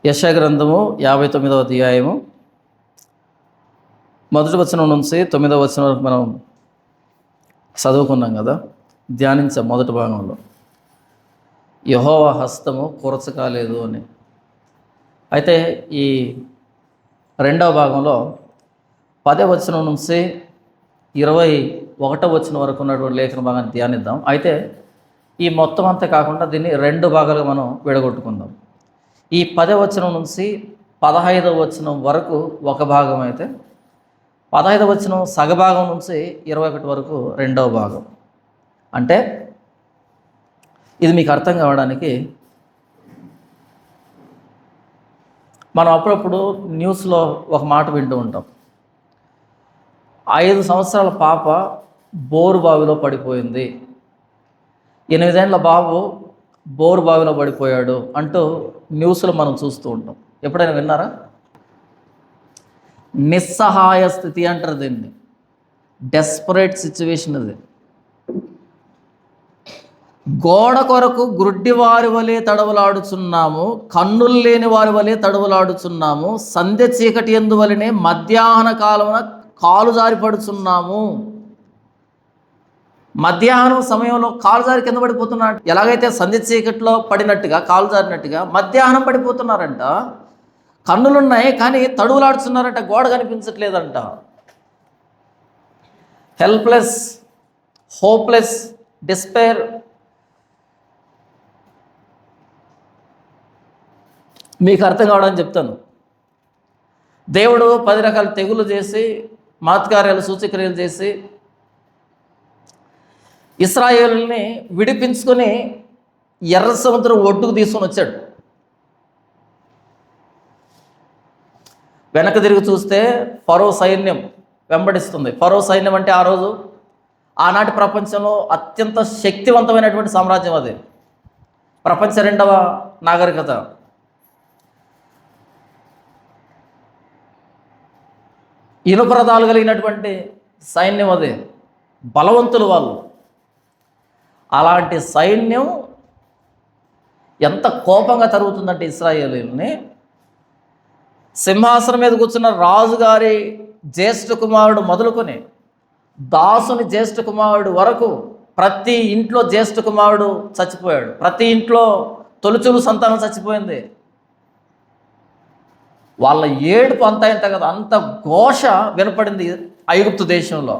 యెషయా గ్రంథము 59వ అధ్యాయము మొదటి వచనం నుంచి 9వ వచనం వరకు మనం చదువుకున్నాం కదా, ధ్యానించాం మొదటి భాగంలో. యెహోవా హస్తము కొరచకాలేదు అని. అయితే ఈ రెండవ భాగంలో 10వ వచనం నుంచి 21వ వచనం వరకు ఉన్నటువంటి లేఖన భాగాన్ని ధ్యానిద్దాం. అయితే ఈ మొత్తం అంతా కాకుండా దీన్ని రెండు భాగాలుగా మనం విడగొట్టుకుందాం. ఈ 10వ వచనం నుంచి 15వ వచనం వరకు ఒక భాగం అయితే, 15వ వచనం సగభాగం నుంచి 21 వరకు రెండవ భాగం. అంటే ఇది మీకు అర్థం కావడానికి మనం అప్పుడప్పుడు న్యూస్లో ఒక మాట వింటూ ఉంటాం. 5 సంవత్సరాల పాప బోరు బావిలో పడిపోయింది, 8 ఏళ్ల బాబు బోరు బావిలో పడిపోయాడు అంటూ న్యూస్లో మనం చూస్తూ ఉంటాం. ఎప్పుడైనా విన్నారా? నిస్సహాయ స్థితి అంటారు దీన్ని. డెస్పరేట్ సిచ్యువేషన్ అది. గోడ కొరకు గ్రుడ్డి వారి వలె తడవలాడుచున్నాము, కన్నులు లేని వారి వలె తడవలాడుచున్నాము, సంధ్య చీకటి యందు వలెనే మధ్యాహ్న కాలమున కాలు జారి పడుచున్నాము. మధ్యాహ్నం సమయంలో కాలు జారి కింద పడిపోతున్నాడు. ఎలాగైతే సంధ్య చీకట్లో పడినట్టుగా కాలు జారినట్టుగా మధ్యాహ్నం పడిపోతున్నారంట. కన్నులున్నాయి కానీ తడువులాడుతున్నారంట, గోడ కనిపించట్లేదంట. Helpless, hopeless, despair. మీకు అర్థం కావడానికి చెప్తాను. దేవుడు 10 రకాల తెగులు చేసి, మహత్కార్యాలు సూచక్రియలు చేసి ఇశ్రాయేలుని విడిపించుకొని ఎర్ర సముద్రం ఒడ్డుకు తీసుకొని వచ్చాడు. వెనక తిరిగి చూస్తే ఫరో సైన్యం వెంబడిస్తుంది. ఫరో సైన్యం అంటే ఆ రోజు ఆనాటి ప్రపంచంలో అత్యంత శక్తివంతమైనటువంటి సామ్రాజ్యం అది. ప్రపంచ 2వ నాగరికత. ఇనుపరథాలు కలిగినటువంటి సైన్యం అది. బలవంతులు వాళ్ళు. అలాంటి సైన్యం ఎంత కోపంగా తరుగుతుందంటే ఇశ్రాయేలీయుల్ని, సింహాసనం మీద కూర్చున్న రాజుగారి జ్యేష్ఠ కుమారుడు మొదలుకొని దాసుని జ్యేష్ఠ కుమారుడు వరకు ప్రతి ఇంట్లో జ్యేష్ఠ కుమారుడు చచ్చిపోయాడు. ప్రతి ఇంట్లో తొలిచూలు సంతానం చచ్చిపోయింది. వాళ్ళ ఏడుపు అంతా ఇంత కదా, అంత ఘోష వినపడింది ఐగుప్తు దేశంలో.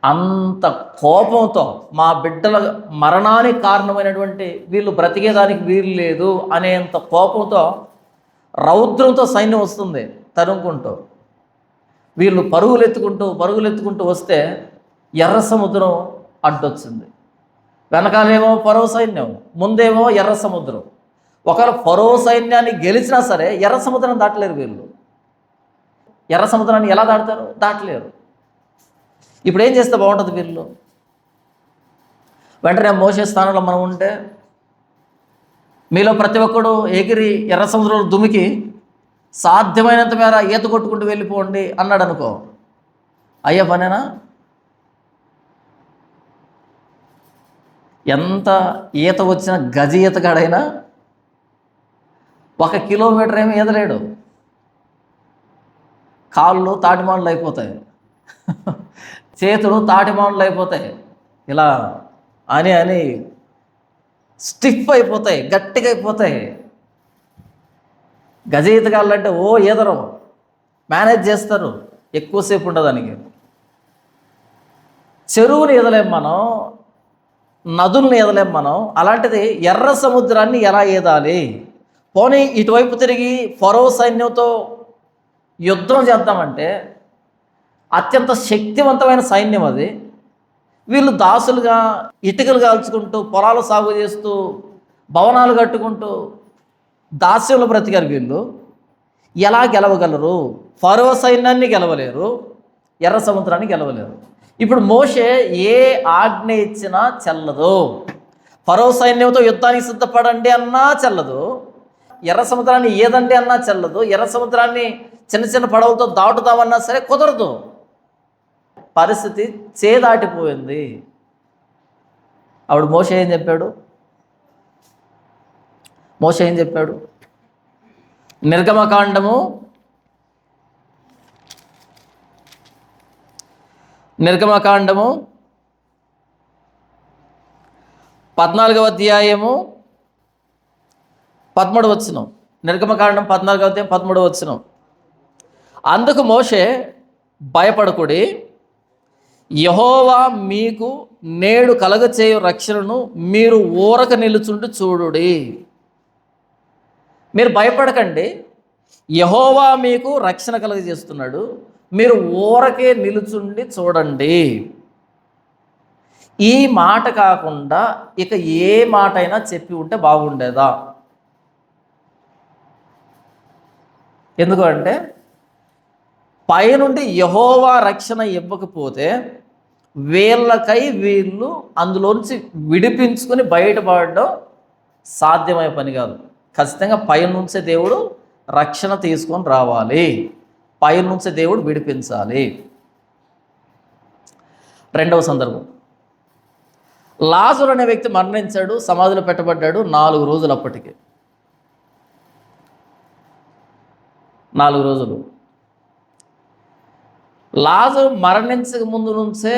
అంత కోపంతో మా బిడ్డల మరణానికి కారణమైనటువంటి వీళ్ళు బ్రతికేదానికి వీలు లేదు అనేంత కోపంతో, రౌద్రంతో సైన్యం వస్తుంది తరుముకుంటూ. వీళ్ళు పరుగులెత్తుకుంటూ వస్తే ఎర్ర సముద్రం అడ్డొచ్చింది. వెనకాలేమో ఫరో సైన్యం, ముందేమో ఎర్ర సముద్రం. ఒకవేళ ఫరో సైన్యాన్ని గెలిచినా సరే ఎర్ర సముద్రాన్ని దాటలేరు వీళ్ళు. ఎర్ర సముద్రాన్ని ఎలా దాటుతారు? దాటలేరు. ఇప్పుడు ఏం చేస్తే బాగుంటుంది వీళ్ళు? వెంటనే మోసే స్థానంలో మనం ఉంటే, మీలో ప్రతి ఒక్కడు ఎగిరి ఎర్ర సముద్రంలో దుమికి సాధ్యమైనంత మేర ఈత కొట్టుకుంటూ వెళ్ళిపోండి అన్నాడు అనుకో, అయ్యే పనేనా? ఎంత ఈత వచ్చిన గజ ఈతగాడైనా 1 కిలోమీటర్ ఏమి ఈదలేడు. కాళ్ళు తాటిమానులు అయిపోతాయి, చేతులు తాటిమానులు అయిపోతాయి. ఇలా అని స్టిఫ్ అయిపోతాయి, గట్టిగా అయిపోతాయి. గజ ఈతగాళ్ళంటే ఈదరు, మేనేజ్ చేస్తారు, ఎక్కువసేపు ఉండదానికి. చెరువుని ఈదలేం మనం, నదుల్ని ఈదలేం మనం. అలాంటిది ఎర్ర సముద్రాన్ని ఎలా ఈదాలి? పోనీ ఇటువైపు తిరిగి ఫరో సైన్యంతో యుద్ధం చేద్దామంటే అత్యంత శక్తివంతమైన సైన్యం అది. వీళ్ళు దాసులుగా ఇటుకలు కాల్చుకుంటూ, పొలాలు సాగు చేస్తూ, భవనాలు కట్టుకుంటూ దాస్యంలో బ్రతికారు వీళ్ళు. ఎలా గెలవగలరు? ఫరో సైన్యాన్ని గెలవలేరు, ఎర్ర సముద్రాన్ని గెలవలేరు. ఇప్పుడు మోషే ఏ ఆజ్ఞ ఇచ్చినా చెల్లదు. ఫరో సైన్యంతో యుద్ధానికి సిద్ధపడండి అన్నా చెల్లదు, ఎర్ర సముద్రాన్ని ఏదండి అన్నా చెల్లదు, ఎర్ర సముద్రాన్ని చిన్న చిన్న పడవలతో దాటుతామన్నా సరే కుదరదు. పరిస్థితి చేదాటిపోయింది. అప్పుడు మోషే ఏం చెప్పాడు? నిర్గమకాండము 14వ అధ్యాయము 13వ వచనం. నిర్గమకాండం 14వ అధ్యాయం 13వ వచనం. అందుకు మోషే, భయపడకుడి, యెహోవా మీకు నేడు కలగచేయు రక్షణను మీరు ఊరక నిలుచుండి చూడుడి. మీరు భయపడకండి, యెహోవా మీకు రక్షణ కలగజేస్తున్నాడు, మీరు ఊరకే నిలుచుండి చూడండి. ఈ మాట కాకుండా ఇక ఏ మాట అయినా చెప్పి ఉంటే బాగుండేదా? ఎందుకంటే పైనుండి యెహోవా రక్షణ ఇవ్వకపోతే వీళ్ళకై వీళ్ళు అందులోంచి విడిపించుకొని బయటపడడం సాధ్యమయ్యే పని కాదు. ఖచ్చితంగా పైనుంచే దేవుడు రక్షణ తీసుకొని రావాలి, పైనుంచే దేవుడు విడిపించాలి. రెండవ సందర్భం, లాజరు అనే వ్యక్తి మరణించాడు, సమాధిలో పెట్టబడ్డాడు. 4 రోజులు, అప్పటికి 4 రోజులు. లాజరు మరణించక ముందు నుంచే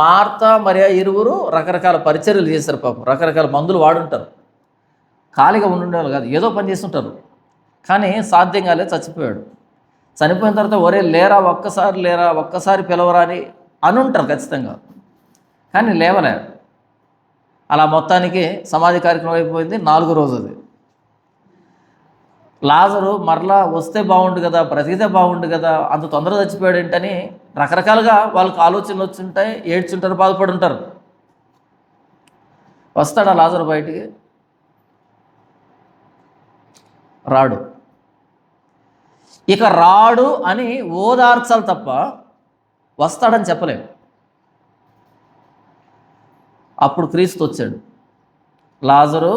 మార్తా మరియా ఇరువురు రకరకాల పరిచర్యలు చేశారు. పాపం రకరకాల మందులు వాడుంటారు, ఖాళీగా ఉండుండేవాళ్ళు కాదు, ఏదో పని చేస్తుంటారు. కానీ సాధ్యం కాలేదు, చచ్చిపోయాడు. చనిపోయిన తర్వాత ఒరే లేరా, ఒక్కసారి పిలవరా అని ఉంటారు ఖచ్చితంగా, కానీ లేవలే. అలా మొత్తానికి సమాధి కార్యక్రమం అయిపోయింది. 4వ రోజు అది. లాజరు మరలా వస్తే బాగుండు కదా, బ్రతికితే బాగుండు కదా, అంత తొందరగా చచ్చిపోయాడు ఏంటని రకరకాలుగా వాళ్ళకి ఆలోచనలు వచ్చుంటాయి, ఏడ్చుంటారు, బాధపడి ఉంటారు. వస్తాడా లాజరు బయటికి? రాడు. ఇక రాడు అని ఓదార్చాలి తప్ప వస్తాడని చెప్పలేము. అప్పుడు క్రీస్తు వచ్చాడు, లాజరు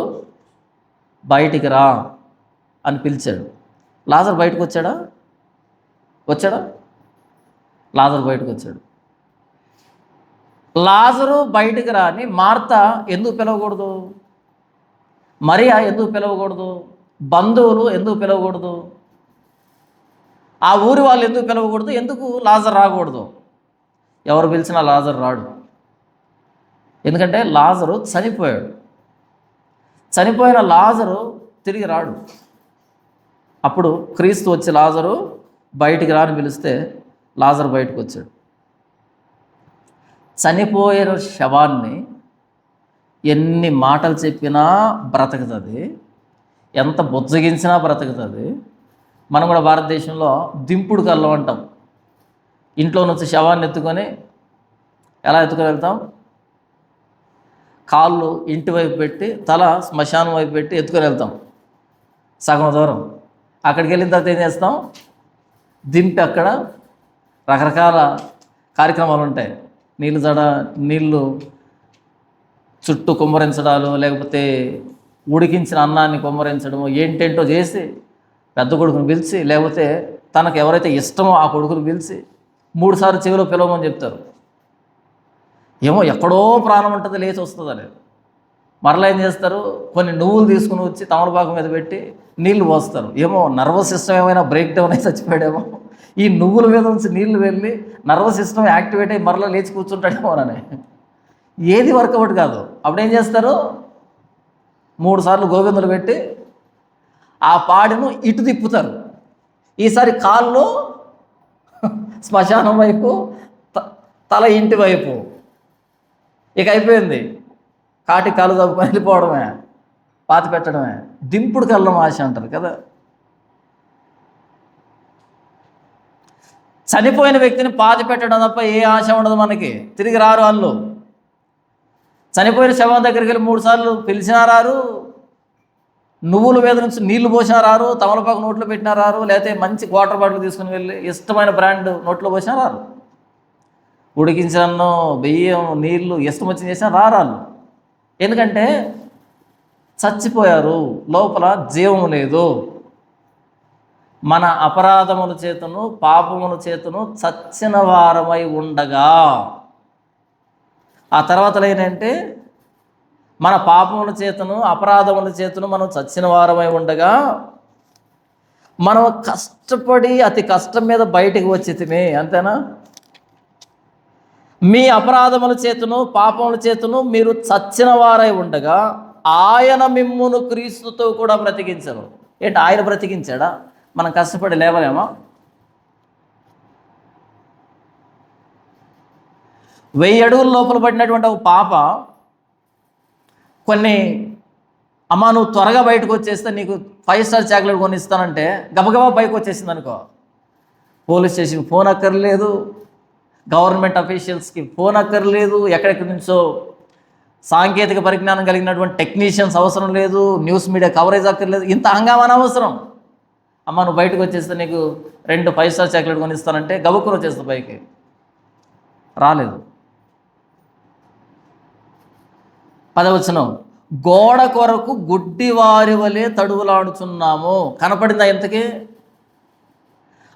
బయటికి రా అని పిలిచాడు. లాజరు బయటకు వచ్చాడా? లాజరు బయటకు వచ్చాడు. లాజరు బయటికి రాని మార్త ఎందుకు పిలవకూడదు? మరియా ఎందుకు పిలవకూడదు? బంధువులు ఎందుకు పిలవకూడదు? ఆ ఊరి వాళ్ళు ఎందుకు పిలవకూడదు? ఎందుకు లాజరు రాకూడదు? ఎవరు పిలిచినా లాజరు రాడు. ఎందుకంటే లాజరు చనిపోయాడు. చనిపోయిన లాజరు తిరిగి రాడు. అప్పుడు క్రీస్తు వచ్చి లాజరు బయటికి రాని పిలిస్తే లాజరు బయటకు వచ్చాడు. చనిపోయిన శవాన్ని ఎన్ని మాటలు చెప్పినా బ్రతకుతుంది, ఎంత బుజ్జగించినా బ్రతకుతుంది. మనం కూడా భారతదేశంలో దింపుడు కళ్ళం అంటాం. ఇంట్లో నుంచి శవాన్ని ఎత్తుకొని ఎలా ఎత్తుకొని వెళ్తాం? కాళ్ళు ఇంటి వైపు పెట్టి, తల శ్మశానం వైపు పెట్టి ఎత్తుకొని వెళ్తాం సగం దూరం. అక్కడికి వెళ్ళిన తర్వాత ఏం చేస్తాం? దింపి అక్కడ రకరకాల కార్యక్రమాలు ఉంటాయి. నీళ్ళు చుట్టూ కుమ్మరించడాలు, లేకపోతే ఉడికించిన అన్నాన్ని కుమ్మరించడము, ఏంటేంటో చేసి పెద్ద కొడుకుని పిలిచి, లేకపోతే తనకు ఎవరైతే ఇష్టమో ఆ కొడుకుని పిలిచి 3 సార్లు చెవిలో పిలవమని చెప్తారు. ఏమో ఎక్కడో ప్రాణం ఉంటుంది, లేచి వస్తుందని. మరలా ఏం చేస్తారు? కొన్ని నువ్వులు తీసుకుని వచ్చి తమలపాకు మీద పెట్టి నీళ్లు పోస్తారు. ఏమో నర్వస్ సిస్టమ్ ఏమైనా బ్రేక్ డౌన్ అయి చచ్చిపోయాడేమో, ఈ నువ్వుల మీద నుంచి నీళ్లు వెళ్ళి నర్వస్ సిస్టమ్ యాక్టివేట్ అయ్యి మరలా లేచి కూర్చుంటాడేమో అని. ఏది వర్కౌట్ కాదు. అప్పుడు ఏం చేస్తారు? 3 సార్లు గోవిందులు పెట్టి ఆ పాడును ఇటు తిప్పుతారు. ఈసారి కాళ్ళు శ్మశానం వైపు, తల ఇంటి వైపు. ఇక అయిపోయింది, కాటి కాలు తప్పుకొని వెళ్ళిపోవడమే, పాతి పెట్టడమే. దింపుడు కళ్ళం ఆశ అంటారు కదా. చనిపోయిన వ్యక్తిని పాతి పెట్టడం తప్ప ఏ ఆశ ఉండదు మనకి. తిరిగి రారు వాళ్ళు. చనిపోయిన శవం దగ్గరికి వెళ్ళి 3 సార్లు పిలిచినా రారు, నువ్వుల మీద నుంచి నీళ్లు పోసినా రారు, తమలపాకు నోట్లో పెట్టినా రారు, లేకపోతే మంచి వాటర్ బాటిల్ తీసుకుని వెళ్ళి ఇష్టమైన బ్రాండ్ నోట్లో పోసినా రారు. ఉడికించిన అన్నం, బియ్యం, నీళ్లు ఇష్టం వచ్చిన చేసినా రారాలు. ఎందుకంటే చచ్చిపోయారు, లోపల జీవం లేదు. మన అపరాధముల చేతను పాపముల చేతను చచ్చిన వారమై ఉండగా, ఆ తర్వాత ఏంటంటే మన పాపముల చేతను అపరాధముల చేతను మనం చచ్చిన వారమై ఉండగా మనం కష్టపడి అతి కష్టం మీద బయటికి వచ్చితిమే, అంతేనా? మీ అపరాధముల చేతును పాపముల చేతును మీరు చచ్చిన వారై ఉండగా ఆయన మిమ్మును క్రీస్తుతో కూడా బ్రతికించరు. ఏంటి, ఆయన బ్రతికించాడా? మనం కష్టపడి లేవలేమా? 1000 అడుగుల లోపల పడినటువంటి ఒక పాప కొన్ని, అమ్మా నువ్వు త్వరగా బయటకు వచ్చేస్తే నీకు 5 స్టార్ చాక్లెట్ కొని ఇస్తానంటే గబగబా పైకి వచ్చేసింది అనుకో, పోలీస్ స్టేషన్కి ఫోన్ అక్కర్లేదు, గవర్నమెంట్ అఫీషియల్స్కి ఫోన్ అక్కర్లేదు, ఎక్కడెక్కడి నుంచో సాంకేతిక పరిజ్ఞానం కలిగినటువంటి టెక్నీషియన్స్ అవసరం లేదు, న్యూస్ మీడియా కవరేజ్ అక్కర్లేదు, ఇంత హంగామా అవసరం. అమ్మ నువ్వు బయటకు వచ్చేస్తే నీకు 2 5 స్టార్ చాక్లెట్ కొని ఇస్తానంటే గబుక్కుని వచ్చేస్తా పైకి. రాలేదు. 10వ వచనం, గోడ కొరకు గుడ్డివారి వలె తడువులాడుచున్నాము. కనపడిందా ఇంతకీ?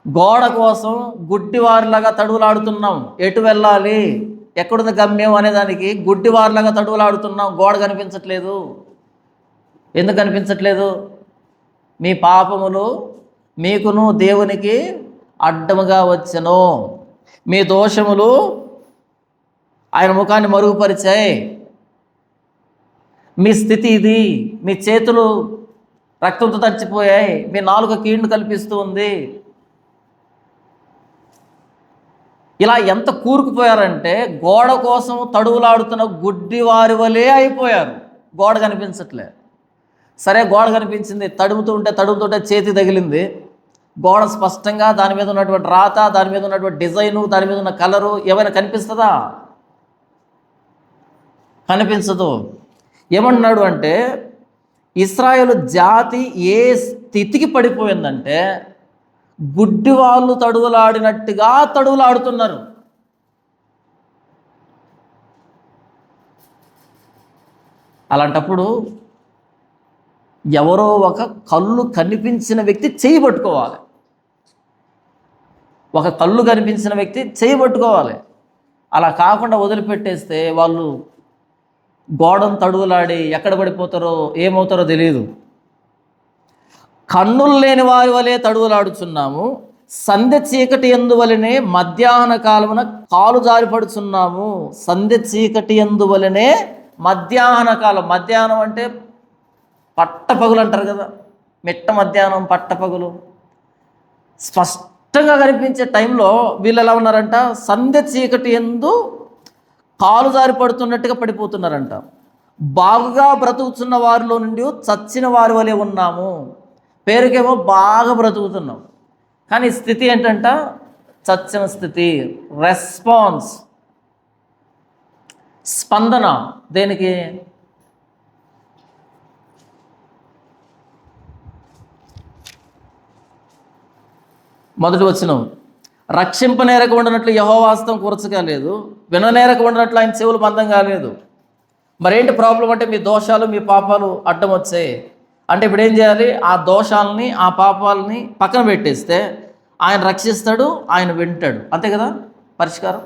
గోడ కోసం గుడ్డివారిలాగా తడువులాడుతున్నాం. ఎటు వెళ్ళాలి, ఎక్కడుంది గమ్యం అనేదానికి గుడ్డివారిలాగా తడువులాడుతున్నాం. గోడ కనిపించట్లేదు. ఎందుకు కనిపించట్లేదు? మీ పాపములు మీకును దేవునికి అడ్డముగా వచ్చెను, మీ దోషములు ఆయన ముఖాన్ని మరుగుపరిచాయి. మీ స్థితి ఇది. మీ చేతులు రక్తంతో తడిచిపోయాయి, మీ నాలుక కీళ్లు కల్పిస్తూ ఉంది. ఇలా ఎంత కూరుకుపోయారంటే గోడ కోసం తడువులాడుతున్న గుడ్డివారి వలే అయిపోయారు. గోడ కనిపించట్లే. సరే గోడ కనిపించింది, తడుముతుంటే చేతి తగిలింది. గోడ స్పష్టంగా దాని మీద ఉన్నటువంటి రాత, దాని మీద ఉన్నటువంటి డిజైను, దాని మీద ఉన్న కలరు ఏమైనా కనిపిస్తుందా? కనిపించదు. ఏమన్నాడు అంటే, ఇశ్రాయేలు జాతి ఏ స్థితికి పడిపోయిందంటే గుడ్డి వాళ్ళు తడువులాడినట్టుగా తడువులాడుతున్నారు. అలాంటప్పుడు ఎవరో ఒక కళ్ళు కనిపించిన వ్యక్తి చేయి పట్టుకోవాలి. ఒక కళ్ళు కనిపించిన వ్యక్తి చేయి పట్టుకోవాలి. అలా కాకుండా వదిలిపెట్టేస్తే వాళ్ళు గోడను తడువులాడి ఎక్కడ పడిపోతారో ఏమవుతారో తెలియదు. కన్నులు లేని వారి వలె తడువులాడుచున్నాము, సంధ్య చీకటి ఎందువలనే మధ్యాహ్న కాలమున కాలు జారిపడుచున్నాము. సంధ్య చీకటి ఎందువలనే మధ్యాహ్న కాలం. మధ్యాహ్నం అంటే పట్టపగులు అంటారు కదా, మిట్ట మధ్యాహ్నం పట్టపగులు స్పష్టంగా కనిపించే టైంలో వీళ్ళు ఎలా ఉన్నారంట, సంధ్య చీకటి ఎందు కాలు జారి పడుతున్నట్టుగా పడిపోతున్నారంట. బాగుగా బ్రతుకుతున్న వారిలో నుండి చచ్చిన వారి వలె ఉన్నాము. పేరుకేమో బాగా బ్రతుకుతున్నాం, కానీ స్థితి ఏంటంట, చచ్చిన స్థితి. రెస్పాన్స్, స్పందన దేనికి? మొదటి వచనం, రక్షింపనేరక ఉండనట్లు యెహోవా హస్తం కూర్చగా లేదు, విననేరక ఉండనట్లు ఆయన చెవులు బంధం కాలేదు. మరేంటి ప్రాబ్లం అంటే, మీ దోషాలు మీ పాపాలు అడ్డం వచ్చాయి అంటే ఇప్పుడు ఏం చేయాలి? ఆ దోషాలని ఆ పాపాలని పక్కన పెట్టేస్తే ఆయన రక్షిస్తాడు, ఆయన వింటాడు. అంతే కదా పరిష్కారం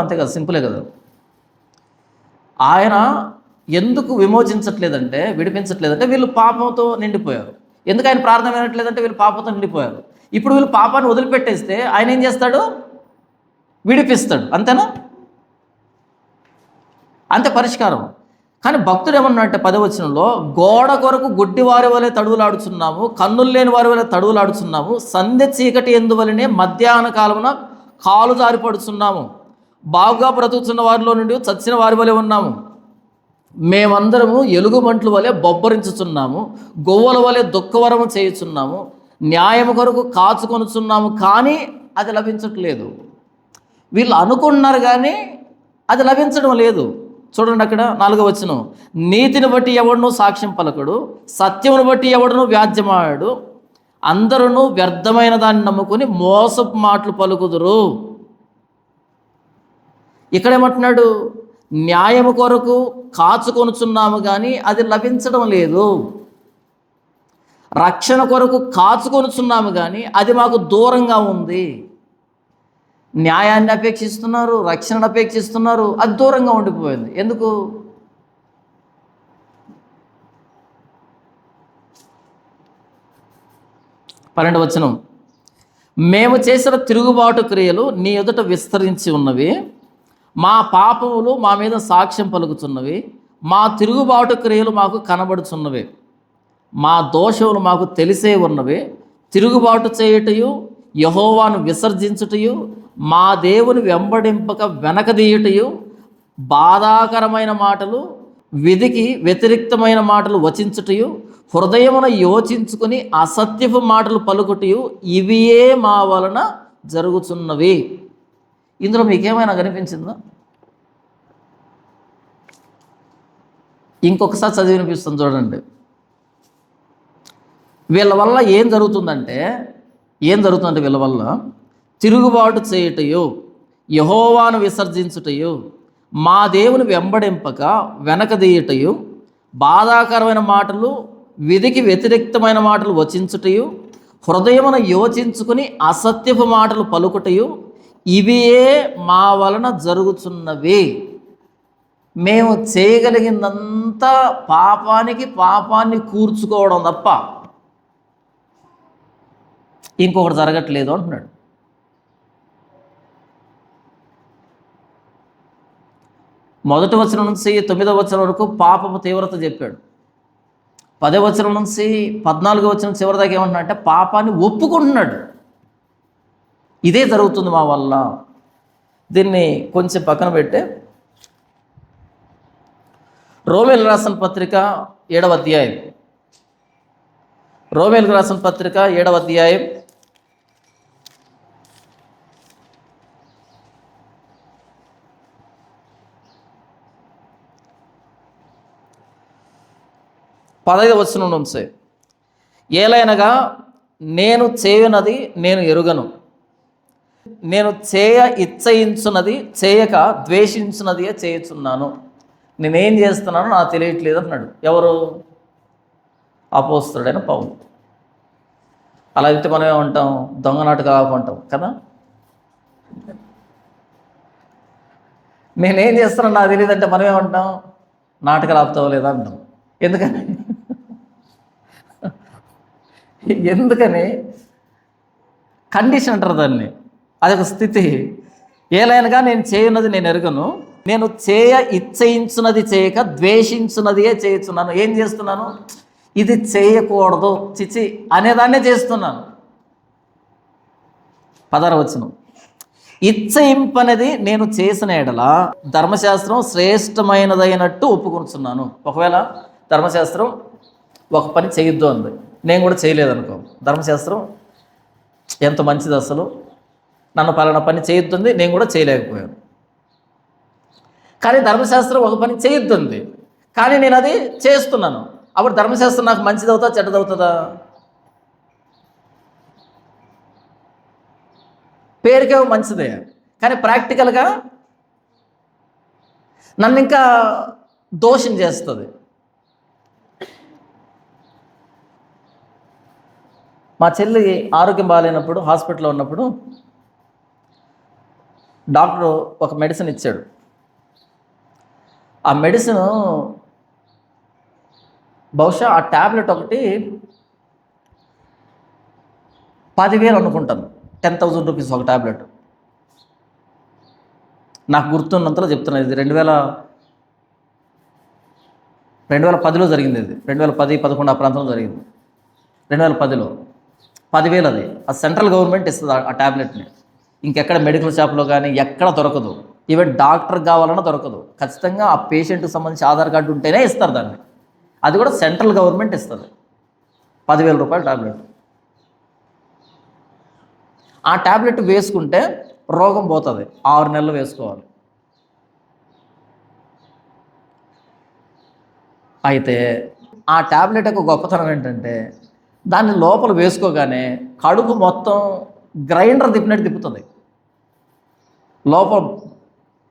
అంతే కదా, సింపులే కదా. ఆయన ఎందుకు విమోచించట్లేదంటే, విడిపించట్లేదంటే వీళ్ళు పాపంతో నిండిపోయారు. ఎందుకు ఆయన ప్రార్థన వినట్లేదంటే వీళ్ళు పాపంతో నిండిపోయారు. ఇప్పుడు వీళ్ళు పాపాన్ని వదిలిపెట్టేస్తే ఆయన ఏం చేస్తాడు? విడిపిస్తాడు. అంతేనా? అంతే పరిష్కారం. కానీ భక్తుడు ఏమన్నాడంటే 10వ వచనంలో, గోడ కొరకు గుడ్డివారి వలె తడువులాడుచున్నాము, కన్నులు లేని వారి వలె తడువులాడుచున్నాము, సంధ్య చీకటి ఎందువలనే మధ్యాహ్న కాలమున కాలు జారిపడుచున్నాము, బాగుగా బ్రతుకుతున్న వారిలో నుండి చచ్చిన వారి వలె ఉన్నాము. మేమందరము ఎలుగుబంట్ల వలె బొబ్బరించుచున్నాము, గొవ్వల వలె దుఃఖవరము చేయుచున్నాము, న్యాయము కొరకు కాచుకొనుచున్నాము, కానీ అది లభించట్లేదు. వీళ్ళు అనుకున్నారు కానీ అది లభించడం లేదు. చూడండి అక్కడ 4వ వచనం, నీతిని బట్టి ఎవడును సాక్ష్యం పలకడు, సత్యమును బట్టి ఎవడును వ్యాజ్యమాడు, అందరూ వ్యర్థమైన దాన్ని నమ్ముకొని మోసపు మాటలు పలుకుదురు. ఇక్కడేమంటున్నాడు? న్యాయము కొరకు కాచుకొనుచున్నాము కానీ అది లభించడం లేదు. రక్షణ కొరకు కాచుకొనుచున్నాము కానీ అది మాకు దూరంగా ఉంది. న్యాయాన్ని అపేక్షిస్తున్నారు, రక్షణను అపేక్షిస్తున్నారు, అది దూరంగా ఉండిపోయింది. ఎందుకు? 12వ వచనం, మేము చేసిన తిరుగుబాటు క్రియలు నీ ఎదుట విస్తరించి ఉన్నవి, మా పాపములు మా మీద సాక్ష్యం పలుకుతున్నవి, మా తిరుగుబాటు క్రియలు మాకు కనబడుచున్నవి, మా దోషములు మాకు తెలిసే ఉన్నవి. తిరుగుబాటు చేయుటయు యెహోవాను విసర్జించుటయు మా దేవుని వెంబడింపక వెనకదీయుటయు బాధాకరమైన మాటలు విధికి వ్యతిరిక్తమైన మాటలు వచించుటయు హృదయమున యోచించుకుని అసత్యపు మాటలు పలుకుటయు ఇవియే మా వలన జరుగుతున్నవి. ఇందులో మీకేమైనా కనిపించిందా? ఇంకొకసారి చదివి వినిపిస్తుంది చూడండి. వీళ్ళ వల్ల ఏం జరుగుతుందంటే వీళ్ళ వల్ల తిరుగుబాటు చేయుటయు యెహోవాను విసర్జించుటయు మా దేవుని వెంబడింపక వెనకదీయుటయు బాధాకరమైన మాటలు విధికి వ్యతిరేక్తమైన మాటలు వచించుటయు హృదయమున యోచించుకుని అసత్యపు మాటలు పలుకుటయు ఇవియే మా వలన జరుగుతున్నవి. మేము చేయగలిగిందంతా పాపాన్ని కూర్చుకోవడం తప్ప ఇంకొకటి జరగట్లేదు అంటున్నాడు. మొదటి వచనం నుంచి 9వ వచనం వరకు పాపపు తీవ్రత చెప్పాడు. 10వ వచనం నుంచి 14వ వచనం చివరి దాకా ఏమంటున్నా అంటే పాపాన్ని ఒప్పుకుంటున్నాడు. ఇదే జరుగుతుంది మా వల్ల. దీన్ని కొంచెం పక్కన పెట్టే రోమేలు రాసిన పత్రిక 7వ అధ్యాయం, రోమేలు రాసిన పత్రిక 7వ అధ్యాయం 15వ వచనం నుంచి, ఏలైనగా నేను చేయునది నేను ఎరుగను, నేను ఇచ్చయించున్నది చేయక ద్వేషించున్నది చేయుచున్నాను. నేనేం చేస్తున్నానో నాకు తెలియట్లేదు అన్నాడు. ఎవరు? అపోస్తలుడైన పౌలు. అలా అయితే మనం ఏమంటాం? దొంగ నాటక ఆపుకుంటాం కదా. నేనేం చేస్తున్నాను నాకు తెలియదంటే మనం ఏమంటాం? నాటకాలు ఆపుతావు లేదా అంటాం. ఎందుకని కండిషన్ అంటారు దాన్ని. అదొక స్థితి. ఏలైనగా నేను చేయనది నేను ఎరుగను, నేను ఇచ్చయించున్నది చేయక ద్వేషించున్నదియే చేయుచున్నాను. ఏం చేస్తున్నాను? ఇది చేయకూడదు చిచి అనేదాన్నే చేస్తున్నాను. 16వ వచనం, ఇచ్చయింపనేది నేను చేసిన ఎడల ధర్మశాస్త్రం శ్రేష్టమైనదైనట్టు ఒప్పుకొనుచున్నాను. ఒకవేళ ధర్మశాస్త్రం ఒక పని చేయొద్దు అంది, నేను కూడా చేయలేదనుకో, ధర్మశాస్త్రం ఎంత మంచిది, అసలు నన్ను పలానా పని చేయొద్దుంది, నేను కూడా చేయలేకపోయాను. కానీ ధర్మశాస్త్రం ఒక పని చేయొద్దుంది, కానీ నేను అది చేస్తున్నాను. అప్పుడు ధర్మశాస్త్రం నాకు మంచిది అవుతా చెడ్డదవుతుందా? పేరుకేమో మంచిదే, కానీ ప్రాక్టికల్గా నన్ను ఇంకా దోషం చేస్తుంది. మా చెల్లి ఆరోగ్యం బాగాలేనప్పుడు హాస్పిటల్లో ఉన్నప్పుడు డాక్టరు ఒక మెడిసిన్ ఇచ్చాడు. ఆ మెడిసిన్ బహుశా ఆ ట్యాబ్లెట్ ఒకటి 10,000 అనుకుంటాను. 10,000 రూపీస్ ఒక ట్యాబ్లెట్. నాకు గుర్తున్నంతలో చెప్తున్నాను. ఇది 2010లో జరిగింది. ఇది 2010-11 ఆ ప్రాంతంలో జరిగింది. 2010లో 10,000 అది. ఆ సెంట్రల్ గవర్నమెంట్ ఇస్తుంది ఆ ట్యాబ్లెట్ని. ఇంకెక్కడ మెడికల్ షాప్లో కానీ ఎక్కడ దొరకదు. ఈవెన్ డాక్టర్ కావాలన్నా దొరకదు. ఖచ్చితంగా ఆ పేషెంట్కి సంబంధించి ఆధార్ కార్డు ఉంటేనే ఇస్తారు దాన్ని. అది కూడా సెంట్రల్ గవర్నమెంట్ ఇస్తుంది. 10,000 రూపాయల ట్యాబ్లెట్. ఆ ట్యాబ్లెట్ వేసుకుంటే రోగం పోతుంది. 6 నెలలు వేసుకోవాలి. అయితే ఆ ట్యాబ్లెట్ యొక్క గొప్పతనం ఏంటంటే దాన్ని లోపల వేసుకోగానే కడుపు మొత్తం గ్రైండర్ తిప్పినట్టు తిప్పుతుంది. లోపల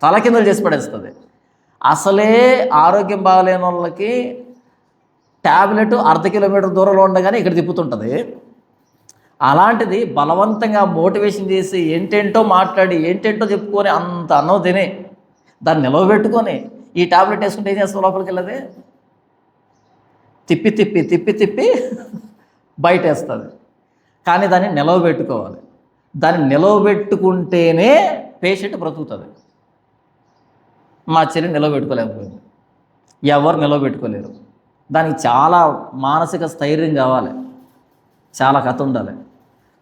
తలకిందలు చేసి పడేస్తుంది. అసలే ఆరోగ్యం బాగలేని వాళ్ళకి ట్యాబ్లెట్ 1/2 కిలోమీటర్ దూరంలో ఉండగానే ఇక్కడ తిప్పుతుంటుంది. అలాంటిది బలవంతంగా మోటివేషన్ చేసి ఏంటేంటో మాట్లాడి ఏంటేంటో చెప్పుకొని అంత అన్నం తిని దాన్ని నిలవబెట్టుకొని ఈ ట్యాబ్లెట్ వేసుకుంటే ఏం చేస్తాం? లోపలికి వెళ్ళదు, తిప్పి తిప్పి తిప్పి తిప్పి బయట వేస్తుంది. కానీ దాన్ని నిలవబెట్టుకోవాలి. దాన్ని నిలవబెట్టుకుంటేనే పేషెంట్ బ్రతుకుతుంది. మా చెల్లి నిలవబెట్టుకోలేకపోయింది. ఎవరు నిలవబెట్టుకోలేరు. దానికి చాలా మానసిక స్థైర్యం కావాలి, చాలా కథ ఉండాలి.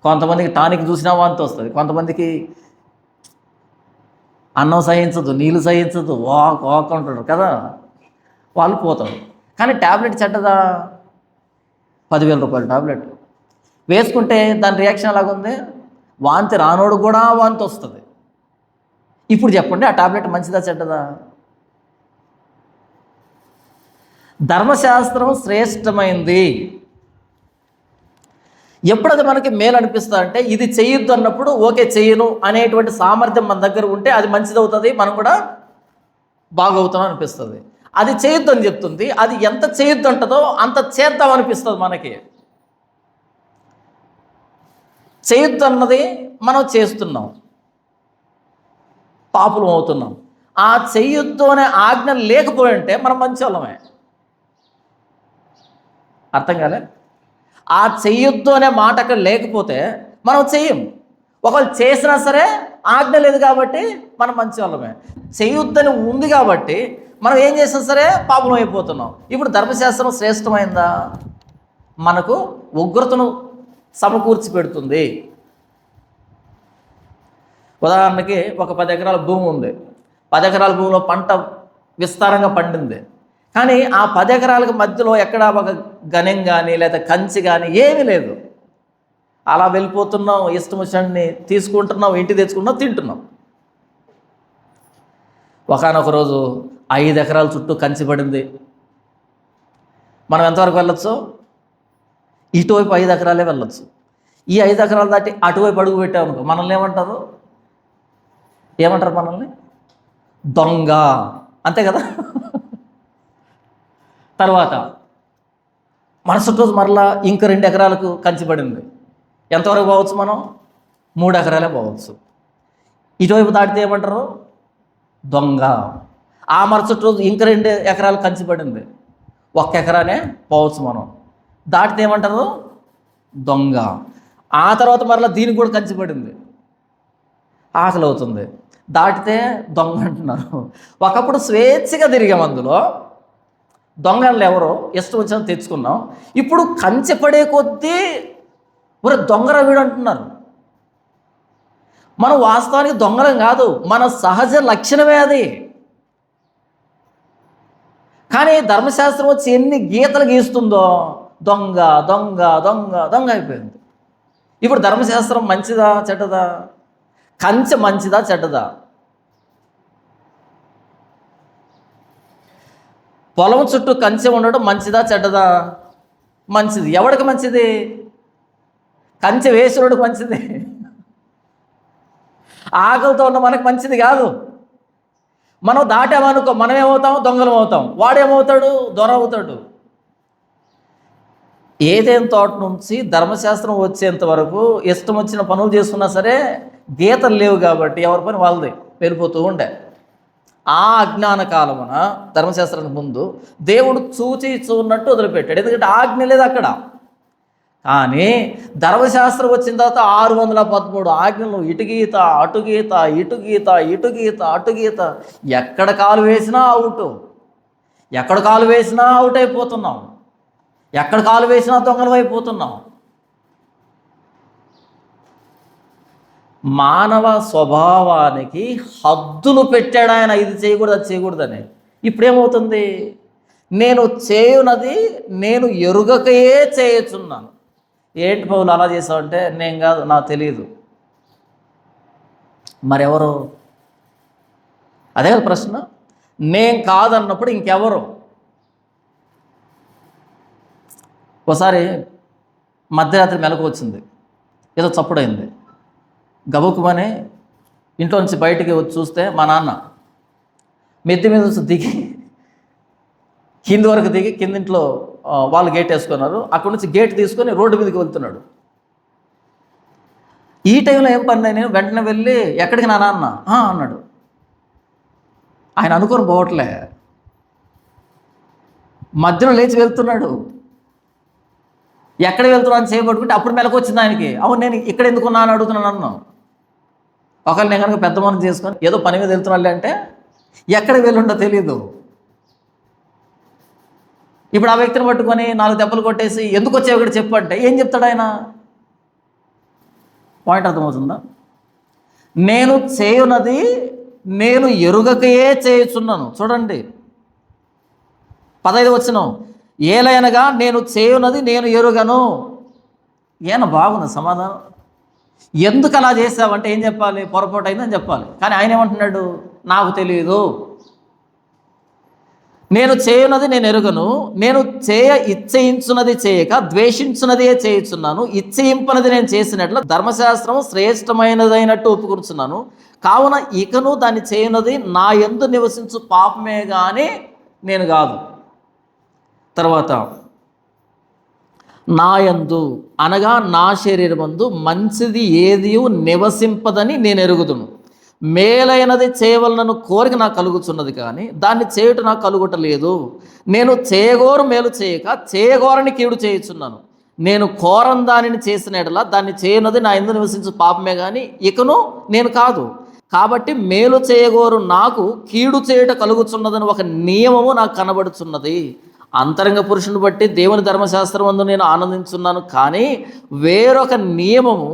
కొంతమందికి టానిక్ చూసినా వాంతి వస్తుంది, కొంతమందికి అన్నం సహించదు, నీళ్ళు సహించదు, వాక్ వాక్ అంటాడు కదా, వాళ్ళు పోతారు. కానీ ట్యాబ్లెట్ చెడ్డదా? 10,000 రూపాయల ట్యాబ్లెట్ వేసుకుంటే దాని రియాక్షన్ ఎలాగుంది? వాంతి రానోడు కూడా వాంతి వస్తుంది. ఇప్పుడు చెప్పండి, ఆ ట్యాబ్లెట్ మంచిదా చెడ్డదా? ధర్మశాస్త్రం శ్రేష్టమైంది. ఎప్పుడది మనకి మేలు అనిపిస్తుంది అంటే, ఇది చేయొద్దు అన్నప్పుడు ఓకే చేయను అనేటువంటి సామర్థ్యం మన దగ్గర ఉంటే అది మంచిదవుతుంది, మనం కూడా బాగవుతాం అనిపిస్తుంది. అది చేయొద్దు అని చెప్తుంది, అది ఎంత చేయొద్దు అంటదో అంత చేద్దాం అనిపిస్తుంది మనకి. చేయొద్దు అన్నది మనం చేస్తున్నాం, పాపులం అవుతున్నాం. ఆ చెయ్యొద్దు అనే ఆజ్ఞ లేకపోయి ఉంటే మనం మంచి వాళ్ళమే. అర్థం కాలే? ఆ చెయ్యొద్దు అనే మాట అక్కడ లేకపోతే మనం చెయ్యం. ఒకవేళ చేసినా సరే ఆజ్ఞ లేదు కాబట్టి మనం మంచి వాళ్ళమే. చెయ్యొద్దని ఉంది కాబట్టి మనం ఏం చేసినా సరే పాపం అయిపోతున్నాం. ఇప్పుడు ధర్మశాస్త్రం శ్రేష్టమైందా? మనకు ఉగ్రతను సమకూర్చి పెడుతుంది. ఉదాహరణకి ఒక 10 ఎకరాల భూమి ఉంది. 10 ఎకరాల భూమిలో పంట విస్తారంగా పండింది. కానీ ఆ 10 ఎకరాలకు మధ్యలో ఎక్కడ ఒక గణం కానీ లేదా కంచి కానీ ఏమీ లేదు. అలా వెళ్ళిపోతున్నాం, ఇష్టం వచ్చినన్ని తీసుకుంటున్నాం, ఇంటికి తెచ్చుకుంటున్నాం, తింటున్నాం. ఒకానొక రోజు 5 ఎకరాల చుట్టూ కంచి పడింది. మనం ఎంతవరకు వెళ్ళొచ్చు? ఇటువైపు 5 ఎకరాలే వెళ్ళొచ్చు. ఈ 5 ఎకరాలు దాటి అటువైపు అడుగు పెట్టామనుకో, మనల్ని ఏమంటారు? మనల్ని దొంగ, అంతే కదా. తర్వాత మరుసటి రోజు మరలా ఇంకో 2 ఎకరాలకు కంచి పడింది. ఎంతవరకు పోవచ్చు మనం? 3 ఎకరాలే పోవచ్చు. ఇటువైపు దాటితే ఏమంటారు? దొంగ. ఆ మరుసటి రోజు ఇంక 2 ఎకరాలు కంచి పడింది. 1 ఎకరానే పోవచ్చు మనం. దాటితే ఏమంటారు? దొంగ. ఆ తర్వాత మరలా దీనికి కూడా కంచి పడింది. ఆకలి అవుతుంది, దాటితే దొంగ అంటున్నారు. ఒకప్పుడు స్వేచ్ఛగా తిరిగాం, అందులో దొంగలు ఎవరో ఇష్టం వచ్చిన తెచ్చుకున్నాం. ఇప్పుడు కంచె పడే కొద్దీ ఒరే దొంగరా వీడు అంటున్నారు. మనం వాస్తవానికి దొంగలం కాదు, మన సహజ లక్షణమే అది. కానీ ధర్మశాస్త్రం వచ్చి ఎన్ని గీతలు గీస్తుందో దొంగ దొంగ దొంగ దొంగ అయిపోయింది. ఇప్పుడు ధర్మశాస్త్రం మంచిదా చెడ్డదా? కంచె మంచిదా చెడ్డదా? పొలం చుట్టూ కంచె ఉండడం మంచిదా చెడ్డదా? మంచిది. ఎవడికి మంచిది? కంచె వేసినోడికి మంచిది. ఆకలితో ఉన్న మనకు మంచిది కాదు. మనం దాటామనుకో మనం ఏమవుతాం? దొంగలం అవుతాం. వాడేమవుతాడు? దొర అవుతాడు. ఏదేం తోట నుంచి ధర్మశాస్త్రం వచ్చేంత వరకు ఇష్టం వచ్చిన పనులు చేసుకున్నా సరే గీతలు లేవు కాబట్టి ఎవరి పని వాళ్ళది వెళ్ళిపోతూ ఉండే. ఆ అజ్ఞాన కాలమున ధర్మశాస్త్రానికి ముందు దేవుడు చూచి చూన్నట్టు వదిలిపెట్టాడు, ఎందుకంటే ఆజ్ఞ లేదు అక్కడ. కానీ ధర్మశాస్త్రం వచ్చిన తర్వాత 613 ఆజ్ఞలు, ఇటు గీత అటు గీత, ఇటు గీత ఇటు గీత అటు గీత. ఎక్కడ కాలు వేసినా అవుట్, ఎక్కడ కాలు వేసినా అవుట్ అయిపోతున్నాం, ఎక్కడ కాలు వేసినా దొంగలం అయిపోతున్నాం. మానవ స్వభావానికి హద్దులు పెట్టాడు ఆయన, ఇది చేయకూడదు అది చేయకూడదని. ఇప్పుడేమవుతుంది? నేను చేయునది నేను ఎరుగకయే చేయుచున్నాను. ఏంటి పౌలు అలా చేసావంటే, నేను కాదు, నాకు తెలియదు. మరెవరు? అదే కదా ప్రశ్న. నేను కాదన్నప్పుడు ఇంకెవరు? ఒకసారి మధ్యరాత్రి మెలకు వచ్చింది, ఏదో చప్పుడైంది. గబుక్కుమని ఇంట్లో నుంచి బయటికి వచ్చి చూస్తే మా నాన్న మెత్తి మీద దిగి కింది వరకు దిగి కిందింట్లో వాళ్ళు గేట్ వేసుకున్నారు. అక్కడి నుంచి గేట్ తీసుకొని రోడ్డు మీదకి వెళ్తున్నాడు. ఈ టైంలో ఏం పని? నేను వెంటనే వెళ్ళి ఎక్కడికి నా నాన్న అన్నాడు. ఆయన అనుకొని పోవట్లే, మధ్యలో లేచి వెళ్తున్నాడు. ఎక్కడ వెళ్తున్నాను చేయబట్టుకుంటే అప్పుడు మెలకు వచ్చింది ఆయనకి. అవును, నేను ఇక్కడ ఎందుకున్నా అని అడుగుతున్నాను అన్నాను. ఒకవేళ నేను కనుక పెద్ద మనం చేసుకొని ఏదో పని మీద వెళ్తున్నాళ్ళే అంటే ఎక్కడికి వెళ్ళుండో తెలియదు. ఇప్పుడు ఆ వ్యక్తిని పట్టుకొని 4 దెబ్బలు కొట్టేసి ఎందుకు వచ్చావు ఇక్కడ చెప్పు అంటే ఏం చెప్తాడు ఆయన? పాయింట్ అర్థమవుతుందా? నేను చేయునది నేను ఎరుగకయే చేయుచున్నాను. చూడండి 15 వచనం, ఏలైనగా నేను చేయునది నేను ఎరుగను. ఏనా బాగుంది సమాధానం. ఎందుకు అలా చేసావంటే ఏం చెప్పాలి? పొరపాటు అయిందని చెప్పాలి. కానీ ఆయన ఏమంటున్నాడు? నాకు తెలియదు, నేను చేయునది నేను ఎరుగను, నేను ఇచ్చయించున్నది చేయక ద్వేషించున్నదే చేయుచున్నాను, ఇచ్చయింపనది నేను చేసినట్లు ధర్మశాస్త్రము శ్రేష్టమైనదైనట్టు ఒప్పుకొనుచున్నాను. కావున ఇకను దాన్ని చేయునది నా యందు నివసించు పాపమే కానీ నేను కాదు. తర్వాత నా యందు అనగా నా శరీరమందు మంచిది ఏది నివసింపదని నేను ఎరుగుదును. మేలైనది చేయవలనను కోరిక నాకు కలుగుచున్నది, కానీ దాన్ని చేయుట నాకు కలుగుటలేదు. నేను చేయగోరు మేలు చేయక చేయగోరని కీడు చేయుచున్నాను. నేను కోరని దానిని చేసిన ఎడల దాన్ని చేయనది నా యందు నివసించు పాపమే కానీ ఇకను నేను కాదు. కాబట్టి మేలు చేయగోరు నాకు కీడు చేయుట కలుగుచున్నదని ఒక నియమము నాకు కనబడుచున్నది. అంతరంగ పురుషుని బట్టి దేవుని ధర్మశాస్త్రం అందు నేను ఆనందించున్నాను, కానీ వేరొక నియమము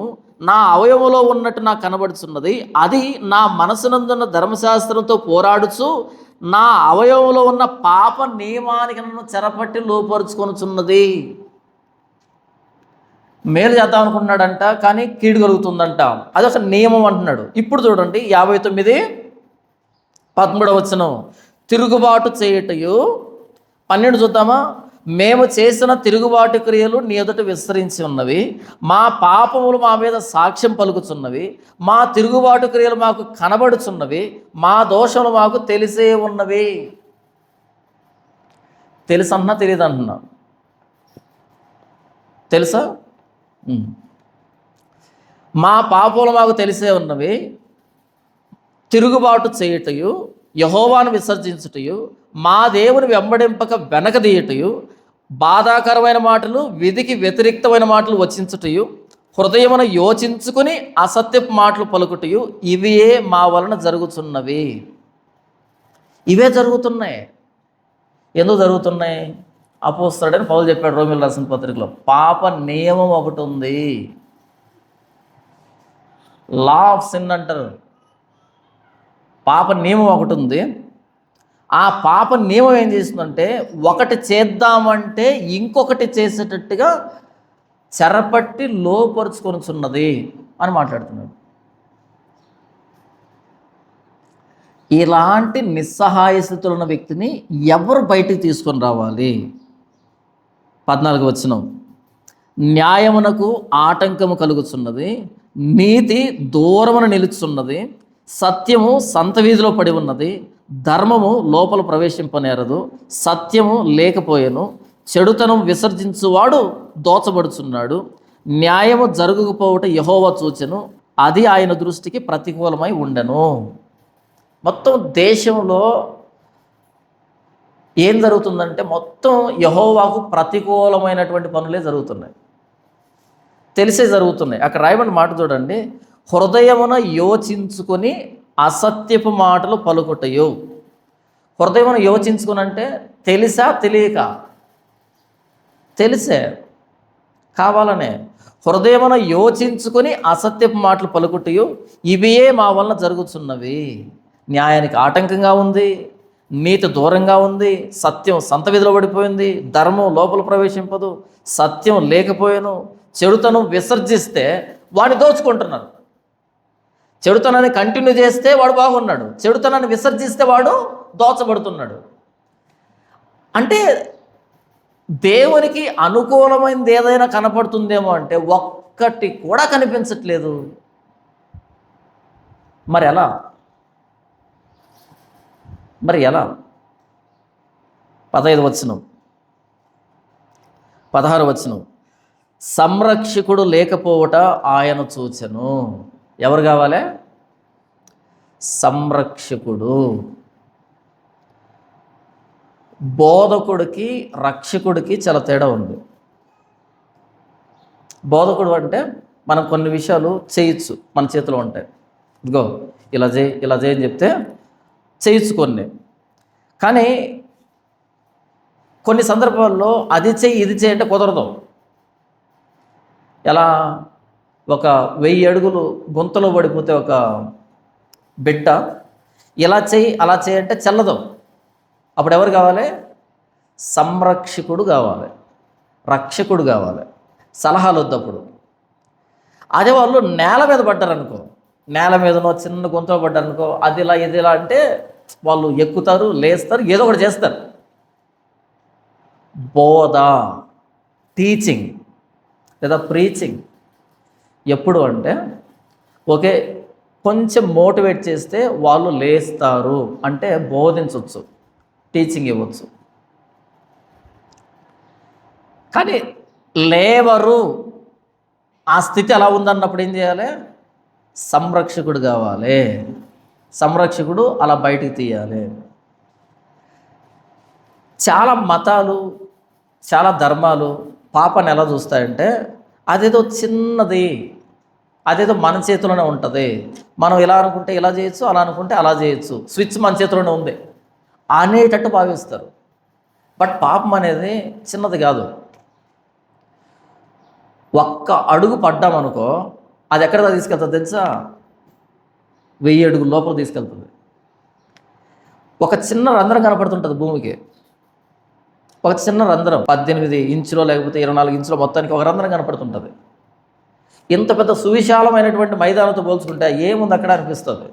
నా అవయవంలో ఉన్నట్టు నాకు కనబడుచున్నది. అది నా మనసునందున్న ధర్మశాస్త్రంతో పోరాడుచు నా అవయవంలో ఉన్న పాప నియమానికి నన్ను చెరపట్టి లోపరుచుకొనుచున్నది. మేలు చేద్దాం అనుకున్నాడంట, కానీ కీడు కలుగుతుందంట. అదొక నియమం అంటున్నాడు. ఇప్పుడు చూడండి 59:13 వచనం, తిరుగుబాటు చేయుటయు 12 చూద్దామా. మేము చేసిన తిరుగుబాటు క్రియలు నీ ఎదుట విస్తరించి ఉన్నవి, మా పాపములు మా మీద సాక్ష్యం పలుకుచున్నవి, మా తిరుగుబాటు క్రియలు మాకు కనబడుచున్నవి, మా దోషములు మాకు తెలిసే ఉన్నవి. తెలుసు అంటున్నా, తెలియదు అంటున్నా? తెలుసా? మా పాపములు మాకు తెలిసే ఉన్నవి, తిరుగుబాటు చేయుటయు, యెహోవాను విసర్జించుటయు, మా దేవుని వెంబడింపక వెనకదీయుటయు, బాధాకరమైన మాటలు విధికి వ్యతిరేక్తమైన మాటలు వచించుటయు, హృదయమును యోచించుకుని అసత్యపు మాటలు పలుకుటయు, ఇవే మా వలన జరుగుతున్నవి. ఇవే జరుగుతున్నాయి. ఎందుకు జరుగుతున్నాయి? అపోస్తలుడైన పౌలు చెప్పాడు రోమీయులకు రాసిన పత్రికలో, పాప నియమం ఒకటి ఉంది. లా ఆఫ్ సిన్ అంటారు. పాప నియమం ఒకటి ఉంది. ఆ పాప నియమం ఏం చేస్తుందంటే ఒకటి చేద్దామంటే ఇంకొకటి చేసేటట్టుగా చెరపట్టి లోపరుచుకొనుచున్నది అని మాట్లాడుతున్నాడు. ఇలాంటి నిస్సహాయ స్థితిలో ఉన్న వ్యక్తిని ఎవరు బయటికి తీసుకొని రావాలి? 14 వచనం, న్యాయమునకు ఆటంకము కలుగుచున్నది, నీతి దూరమున నిలుచున్నది, సత్యము సంత వీధిలో పడి ఉన్నది, ధర్మము లోపల ప్రవేశింపనేరదు, సత్యము లేకపోయెను, చెడుతనం విసర్జించువాడు దోచబడుచున్నాడు, న్యాయము జరగకపోవట యెహోవా చూచెను, అది ఆయన దృష్టికి ప్రతికూలమై ఉండెను. మొత్తం దేశంలో ఏం జరుగుతుందంటే మొత్తం యెహోవాకు ప్రతికూలమైనటువంటి పనులే జరుగుతున్నాయి, తెలిసే జరుగుతున్నాయి. అక్కడ రాయబడిన మాట చూడండి, హృదయమున యోచించుకొని అసత్యపు మాటలు పలుకుటయు. హృదయమున యోచించుకుని అంటే తెలిసా తెలియక? తెలిసే, కావాలనే. హృదయమున యోచించుకొని అసత్యపు మాటలు పలుకుటయు, ఇవే మా వలన జరుగుతున్నవి. న్యాయానికి ఆటంకంగా ఉంది, నీతి దూరంగా ఉంది, సత్యం సంత వీధిలో పడిపోయింది, ధర్మం లోపల ప్రవేశింపదు, సత్యం లేకపోయాను, చెడుతనం విసర్జిస్తే వాడిని దోచుకుంటున్నారు. చెడుతనాన్ని కంటిన్యూ చేస్తే వాడు బాగున్నాడు, చెడుతనాన్ని విసర్జిస్తే వాడు దోచబడుతున్నాడు. అంటే దేవునికి అనుకూలమైనది ఏదైనా కనపడుతుందేమో అంటే ఒక్కటి కూడా కనిపించట్లేదు. మరి ఎలా? 15 వచనం, 16 వచనం, సంరక్షకుడు లేకపోవట ఆయన చూచెను. ఎవరు కావాలి? సంరక్షకుడు. బోధకుడికి రక్షకుడికి చాలా తేడా ఉంది. బోధకుడు అంటే మనం కొన్ని విషయాలు చేయొచ్చు, మన చేతిలో ఉంటాయి. ఇదిగో ఇలా చేయి ఇలా చేయని చెప్తే చేయొచ్చు కొన్ని. కానీ కొన్ని సందర్భాల్లో అది చెయ్యి ఇది చేయి అంటే కుదరదు. ఎలా, ఒక 1000 అడుగులు గుంతలో పడిపోతే ఒక బిడ్డ ఇలా చెయ్యి అలా చేయి అంటే చెల్లదు. అప్పుడు ఎవరు కావాలి? సంరక్షకుడు కావాలి, రక్షకుడు కావాలి. సలహాలు వద్దు అప్పుడు. అదే వాళ్ళు నేల మీద పడ్డారనుకో, నేల మీదనో చిన్న గుంతలో పడ్డారనుకో, అది ఇలా ఇది ఇలా అంటే వాళ్ళు ఎక్కుతారు, లేస్తారు, ఏదో ఒకటి చేస్తారు. బోధ, టీచింగ్ లేదా ప్రీచింగ్ ఎప్పుడు అంటే ఓకే కొంచెం మోటివేట్ చేస్తే వాళ్ళు లేస్తారు అంటే బోధించవచ్చు, టీచింగ్ ఇవ్వచ్చు. కానీ లేవరు, ఆ స్థితి అలా ఉందన్నప్పుడు ఏం చేయాలి? సంరక్షకుడు కావాలి, సంరక్షకుడు అలా బయటికి తీయాలి. చాలా మతాలు, చాలా ధర్మాలు పాపని ఎలా చూస్తాయంటే అదేదో చిన్నది, అదేదో మన చేతిలోనే ఉంటుంది, మనం ఇలా అనుకుంటే ఇలా చేయొచ్చు, అలా అనుకుంటే అలా చేయొచ్చు, స్విచ్ మన చేతిలోనే ఉంది అనేటట్టు భావిస్తారు. బట్ పాపం అనేది చిన్నది కాదు. ఒక్క అడుగు పడ్డామనుకో అది ఎక్కడ తీసుకెళ్తుంది తెలుసా? 1000 అడుగుల లోపల తీసుకెళ్తుంది. ఒక చిన్న రంధ్రం కనపడుతుంటుంది భూమికి, ఒక చిన్న రంధ్రం 18 ఇంచులో లేకపోతే 24 ఇంచులో మొత్తానికి ఒక రంధ్రం కనపడుతుంటుంది. ఇంత పెద్ద సువిశాలమైనటువంటి మైదానంతో పోల్చుకుంటే ఏముంది అక్కడ అనిపిస్తుంది.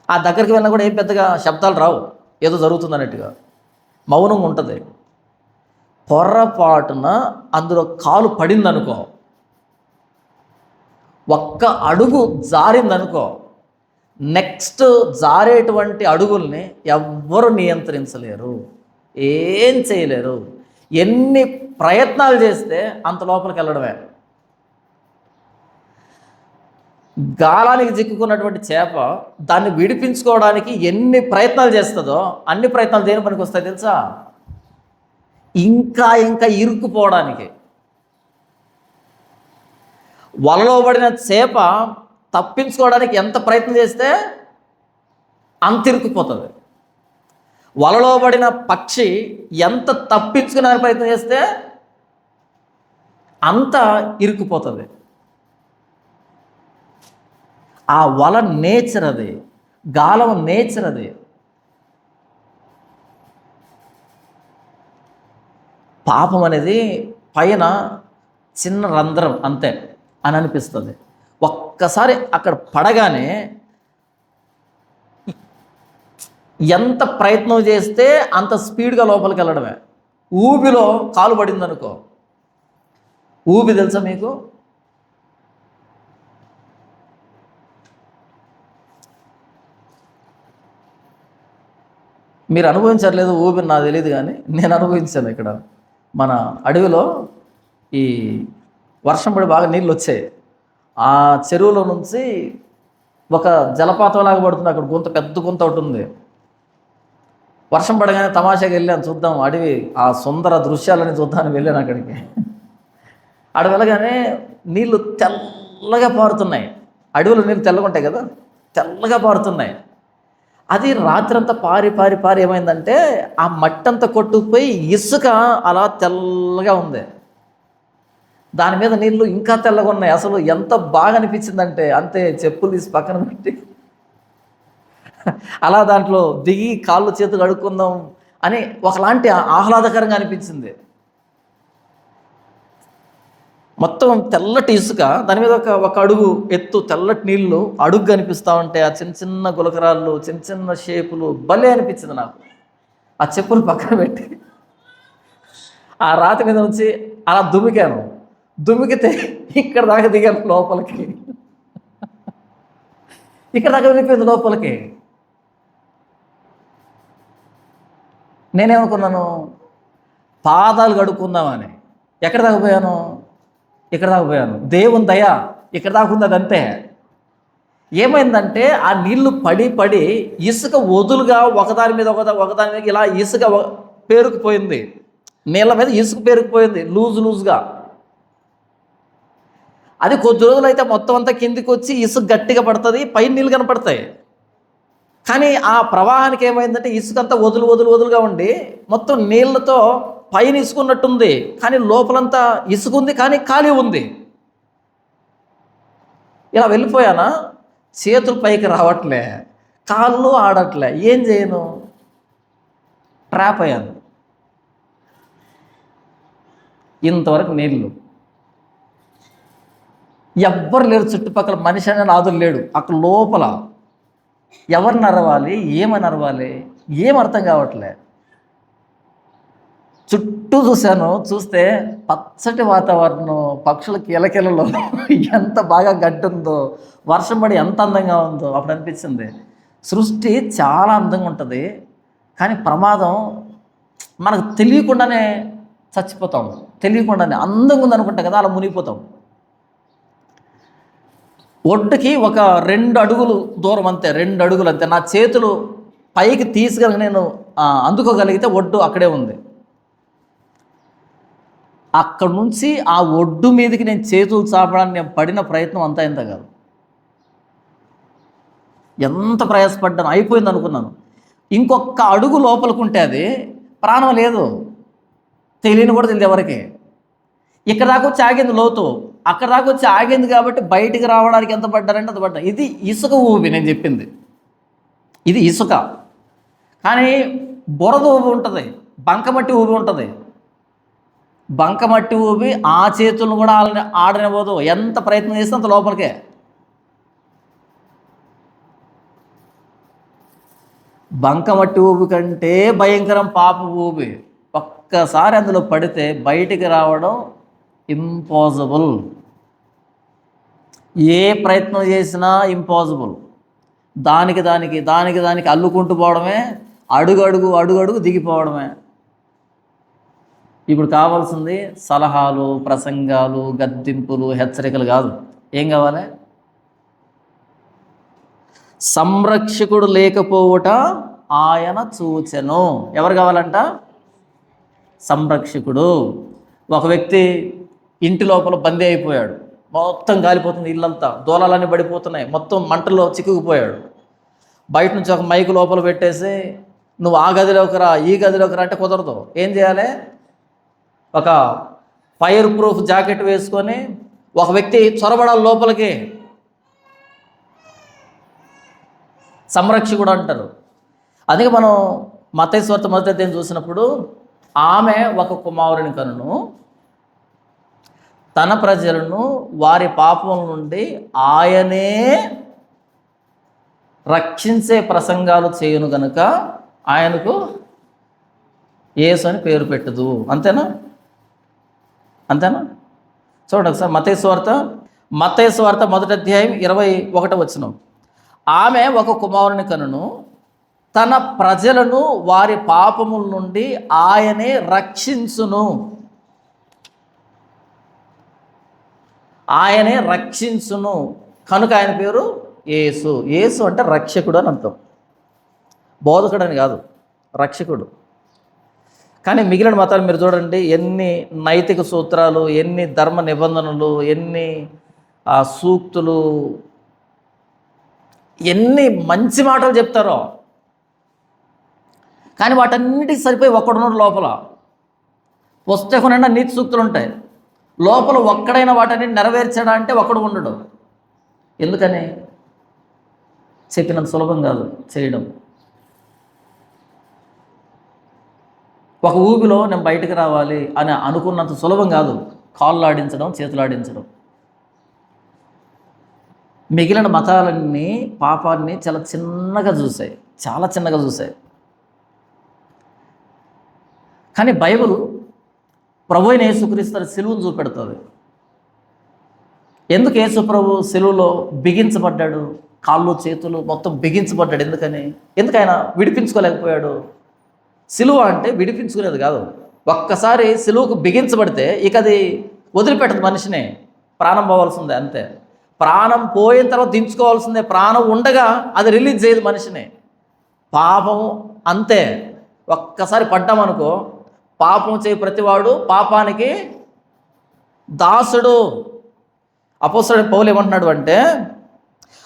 ఆ దగ్గరికి వెళ్ళినా కూడా ఏం పెద్దగా శబ్దాలు రావు, ఏదో జరుగుతుంది అన్నట్టుగా మౌనంగా ఉంటుంది. పొర్రపాటున అందులో కాలు పడిందనుకో, ఒక్క అడుగు జారిందనుకో, నెక్స్ట్ జారేటువంటి అడుగుల్ని ఎవ్వరు నియంత్రించలేరు, ఏం చేయలేరు. ఎన్ని ప్రయత్నాలు చేస్తే అంత లోపలికి వెళ్ళడమే. గాలానికి చిక్కుకున్నటువంటి చేప దాన్ని విడిపించుకోవడానికి ఎన్ని ప్రయత్నాలు చేస్తుందో అన్ని ప్రయత్నాలు దేని పనికి వస్తాయి తెలుసా? ఇంకా ఇంకా ఇరుక్కుపోవడానికి. వలలో పడిన చేప తప్పించుకోవడానికి ఎంత ప్రయత్నం చేస్తే అంత ఇరుక్కుపోతుంది. వలలో పడిన పక్షి ఎంత తప్పించుకునే ప్రయత్నం చేస్తే అంత ఇరుక్కుపోతుంది. ఆ వల నేచర్ అది, గాలం నేచర్ అది. పాపం అనేది పైన చిన్న రంధ్రం అంతే అని అనిపిస్తుంది. ఒక్కసారి అక్కడ పడగానే ఎంత ప్రయత్నం చేస్తే అంత స్పీడ్గా లోపలికి వెళ్ళడమే. ఊబిలో కాలు పడిందనుకో, ఊబి తెలుసా మీకు? మీరు అనుభవించట్లేదు ఊబిని, నాకు తెలియదు, కానీ నేను అనుభవించాను. ఇక్కడ మన అడవిలో ఈ వర్షం పడి బాగా నీళ్ళు వచ్చాయి. ఆ చెరువులో నుంచి ఒక జలపాతం లాగా పడుతుంది. అక్కడ గుంత, పెద్ద గుంత ఒకటి ఉంది. వర్షం పడగానే తమాషాగా వెళ్ళాను, చూద్దాం అడవి, ఆ సుందర దృశ్యాలని చూద్దామని వెళ్ళాను అక్కడికి. అక్కడ వెళ్ళగానే నీళ్ళు తెల్లగా పారుతున్నాయి. అడవిలో నీళ్ళు తెల్లగా ఉంటాయి కదా, తెల్లగా పారుతున్నాయి. అది రాత్రంతా పారి పారి పారి ఏమైందంటే ఆ మట్టి అంతా కొట్టుకుపోయి ఇసుక అలా తెల్లగా ఉంది. దాని మీద నీళ్ళు ఇంకా తెల్లగా ఉన్నాయి. అసలు ఎంత బాగా అనిపించిందంటే అంతే, చెప్పులు తీసి పక్కన పెట్టి అలా దాంట్లో దిగి కాళ్ళు చేతులు కడుక్కుందాం అని ఒకలాంటి ఆహ్లాదకరంగా అనిపించింది. మొత్తం తెల్లటి ఇసుక, దాని మీద ఒక అడుగు ఎత్తు తెల్లటి నీళ్లు అడుగు కనిపిస్తూ ఉంటే ఆ చిన్న చిన్న గులకరాళ్ళు, చిన్న చిన్న షేపులు భలే అనిపించింది నాకు. ఆ చెప్పులు పక్కన పెట్టి ఆ రాతి మీద నుంచి అలా దుమికాను. దుమికితే ఇక్కడ దాకా దిగాను లోపలికి, ఇక్కడ దాకా దిగిపోయింది లోపలికి. నేనేమనుకున్నాను, పాదాలు కడుక్కుందామని. ఎక్కడ దాకా పోయాను? ఇక్కడ దాకా పోయాను. దేవుని దయ ఇక్కడ దాకా ఉంది, అదంతే. ఏమైందంటే ఆ నీళ్లు పడి పడి ఇసుక వదులుగా ఒకదాని మీద ఒకదాని మీద ఇలా ఇసుక పేరుకుపోయింది. నీళ్ళ మీద ఇసుక పేరుకుపోయింది లూజుగా. అది కొద్ది రోజులు అయితే మొత్తం అంతా కిందికి వచ్చి ఇసుక గట్టిగా పడుతుంది, పైన నీళ్ళు కనపడతాయి. కానీ ఆ ప్రవాహానికి ఏమైందంటే ఇసుక అంతా వదులుగా ఉండి మొత్తం నీళ్ళతో పైన ఇసుకున్నట్టుంది, కానీ లోపలంతా ఇసుక ఉంది, కానీ ఖాళీ ఉంది. ఇలా వెళ్ళిపోయానా, చేతులు పైకి రావట్లే, కాళ్ళు ఆడట్లే, ఏం చేయను, ట్రాప్ అయ్యాను. ఇంతవరకు నీళ్ళు, ఎవ్వరు లేరు చుట్టుపక్కల, మనిషి అనే నాదులు లేడు. అక్కడ లోపల ఎవరిని అరవాలి, ఏమని అరవాలి, ఏం అర్థం కావట్లే. చుట్టూ చూశాను, చూస్తే పచ్చటి వాతావరణం, పక్షుల కిలకిలలో ఎంత బాగా గడ్డి ఉందో, వర్షం పడి ఎంత అందంగా ఉందో. అప్పుడు అనిపించింది సృష్టి చాలా అందంగా ఉంటుంది, కానీ ప్రమాదం మనకు తెలియకుండానే చచ్చిపోతాం. తెలియకుండానే అందంగా ఉంది అనుకుంటాం కదా, అలా మునిగిపోతాం. ఒడ్డుకి ఒక 2 అడుగులు దూరం అంతే, 2 అడుగులు అంతే. నా చేతులు పైకి తీసుకెళ్ళి నేను అందుకోగలిగితే ఒడ్డు అక్కడే ఉంది. అక్కడ నుంచి ఆ ఒడ్డు మీదకి నేను చేతులు చాపడానికి నేను పడిన ప్రయత్నం అంతా ఇంత కాదు. ఎంత ప్రయాసపడ్డాను, అయిపోయింది అనుకున్నాను. ఇంకొక అడుగు లోపలికుంటే అది ప్రాణం లేదు, తెలియని కూడా తెలియదు ఎవరికి. ఇక్కడ దాకా వచ్చి ఆగింది లోతు, అక్కడ దాకా వచ్చి ఆగింది కాబట్టి బయటికి రావడానికి ఎంత పడ్డారంటే అంత పడ్డా. ఇది ఇసుక ఊబి, నేను చెప్పింది ఇది ఇసుక. కానీ బురద ఊబి ఉంటుంది, బంకమట్టి ఊబి ఉంటుంది. బంకమట్టి ఊబి ఆ చేతులను కూడా ఆడనివ్వదు, ఎంత ప్రయత్నం చేస్తే అంత లోపలికే. బంకమట్టి ఊబి కంటే భయంకరం పాప ఊబి. ఒక్కసారి అందులో పడితే బయటికి రావడం ఇంపాసిబుల్. ఏ ప్రయత్నం చేసినా ఇంపాసిబుల్. దానికి అల్లుకుంటూ పోవడమే, అడుగడుగు దిగిపోవడమే. ఇప్పుడు కావాల్సింది సలహాలు, ప్రసంగాలు, గద్దింపులు, హెచ్చరికలు కాదు. ఏం కావాలి? సంరక్షకుడు లేకపోవుట ఆయన చూచెను. ఎవరు కావాలంట? సంరక్షకుడు. ఒక వ్యక్తి ఇంటి లోపల బందీ అయిపోయాడు, మొత్తం గాలిపోతుంది, ఇల్లంతా దూలాలన్నీ పడిపోతున్నాయి, మొత్తం మంటల్లో చిక్కుకుపోయాడు. బయట నుంచి ఒక మైకు లోపల పెట్టేసి నువ్వు ఆ గదిలోకి రా, ఈ గదిలోకి రా అంటే కుదరదు. ఏం చేయాలి? ఒక ఫైర్ ప్రూఫ్ జాకెట్ వేసుకొని ఒక వ్యక్తి చొరబడాలి లోపలికి. సంరక్షకుడు అంటారు. అందుకే మనం మత్తయి సువార్త 1వ అధ్యాయం చూసినప్పుడు ఆమె ఒక కుమారుని కనును, తన ప్రజలను వారి పాపముల నుండి ఆయనే రక్షించే ప్రసంగాలు చేయును గనుక ఆయనకు యేసు అని పేరు పెట్టదు. అంతేనా? చూడండి ఒకసారి మత్తయి సువార్త 1వ అధ్యాయం 21వ వచనం. ఆమె ఒక కుమారుని కనును, తన ప్రజలను వారి పాపముల నుండి ఆయనే రక్షించును. ఆయనే రక్షించును కనుక ఆయన పేరు యేసు. యేసు అంటే రక్షకుడు అని అర్థం, బోధకుడు అని కాదు, రక్షకుడు. కానీ మిగిలిన మతాలు మీరు చూడండి, ఎన్ని నైతిక సూత్రాలు, ఎన్ని ధర్మ నిబంధనలు, ఎన్ని సూక్తులు, ఎన్ని మంచి మాటలు చెప్తారో, కానీ వాటన్నిటికి సరిపోయి ఒక్కడున్నాడు లోపల. పుస్తకం నిండా నీతి సూక్తులు ఉంటాయి, లోపల ఒక్కడైనా వాటిని నెరవేర్చాడా అంటే ఒక్కడు ఉండడు. ఎందుకని? చెప్పినంత సులభం కాదు చేయడం. ఒక ఊబిలో నేను బయటకు రావాలి అని అనుకున్నంత సులభం కాదు కాళ్ళు ఆడించడం, చేతులు ఆడించడం. మిగిలిన మతాలన్నీ పాపాన్ని చాలా చిన్నగా చూసాయి. కానీ బైబిల్ ప్రభు అయిన యేసుక్రీస్తు సిలువను చూపెడుతుంది. ఎందుకు యేసు ప్రభు సిలువలో బిగించబడ్డాడు? కాళ్ళు చేతులు మొత్తం బిగించబడ్డాడు. ఎందుకు ఆయన విడిపించుకోలేకపోయాడు? సిలువ అంటే విడిపించుకునేది కాదు. ఒక్కసారి సిలువకు బిగించబడితే ఇక అది వదిలిపెట్టదు మనిషిని, ప్రాణం పోవాల్సిందే అంతే. ప్రాణం పోయిన తర్వాత దించుకోవాల్సిందే, ప్రాణం ఉండగా అది రిలీజ్ చేయదు మనిషిని. పాపం అంతే, ఒక్కసారి పడ్డామనుకో, పాపం చేయి ప్రతివాడు పాపానికి దాసుడు. అపోస్తలుడైన పౌలు ఏమంటున్నాడు అంటే,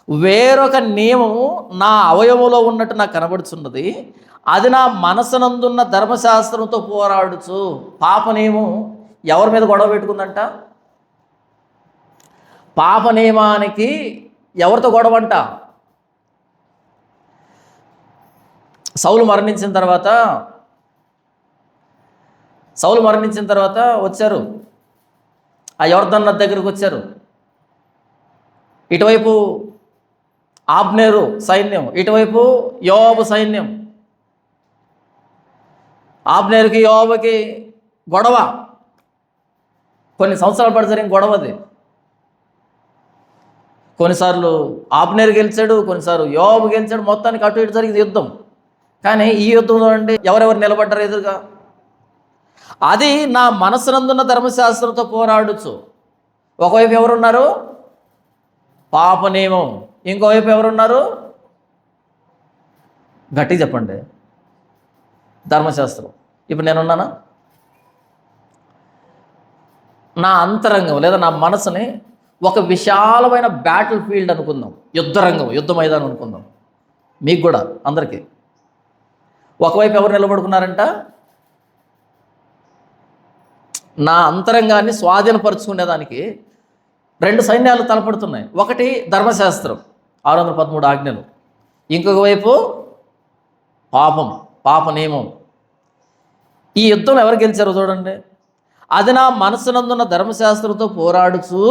వేరొక నియమము నా అవయవంలో ఉన్నట్టు నాకు కనబడుచున్నది, అది నా మనసునందున్న ధర్మశాస్త్రంతో పోరాడుచు. పాప నియమం ఎవరి మీద గొడవ పెట్టుకుందంట? పాప నియమానికి ఎవరితో గొడవ అంట? సౌలు మరణించిన తర్వాత వచ్చారు, ఆ యొర్దాను నది దగ్గరికి వచ్చారు. ఇటువైపు ఆబ్నేరు సైన్యం, ఇటువైపు యోవాబు సైన్యం. ఆబ్నేరుకి యోవాబుకి గొడవ, కొన్ని సంవత్సరాల పాటు జరిగిన గొడవ అది. కొన్నిసార్లు ఆబ్నేరు గెలిచాడు, కొన్నిసార్లు యోవాబు గెలిచాడు. మొత్తానికి అటు ఇటు జరిగింది యుద్ధం. కానీ ఈ యుద్ధంలో అండి ఎవరెవరు నిలబడ్డారు ఎదురుగా? అది నా మనసునందున్న ధర్మశాస్త్రంతో పోరాడుచు. ఒకవైపు ఎవరున్నారు? పాప నియమం. ఇంకోవైపు ఎవరున్నారు? గట్టిగా చెప్పండి, ధర్మశాస్త్రం. ఇప్పుడు నేనున్నానా? నా అంతరంగం లేదా నా మనసుని ఒక విశాలమైన బ్యాటిల్ ఫీల్డ్ అనుకుందాం, యుద్ధరంగం, యుద్ధ మైదానం అనుకుందాం. మీకు కూడా అందరికీ ఒకవైపు ఎవరు నిలబడుకున్నారంట? నా అంతరంగాన్ని స్వాధీనపరుచుకునేదానికి రెండు సైన్యాలు తలపడుతున్నాయి. ఒకటి ధర్మశాస్త్రం, 613 ఆజ్ఞలు. ఇంకొక వైపు పాప నియమం. ఈ యుద్ధంలో ఎవరు గెలిచారో చూడండి. అది నా మనసునందున్న ధర్మశాస్త్రంతో పోరాడుచు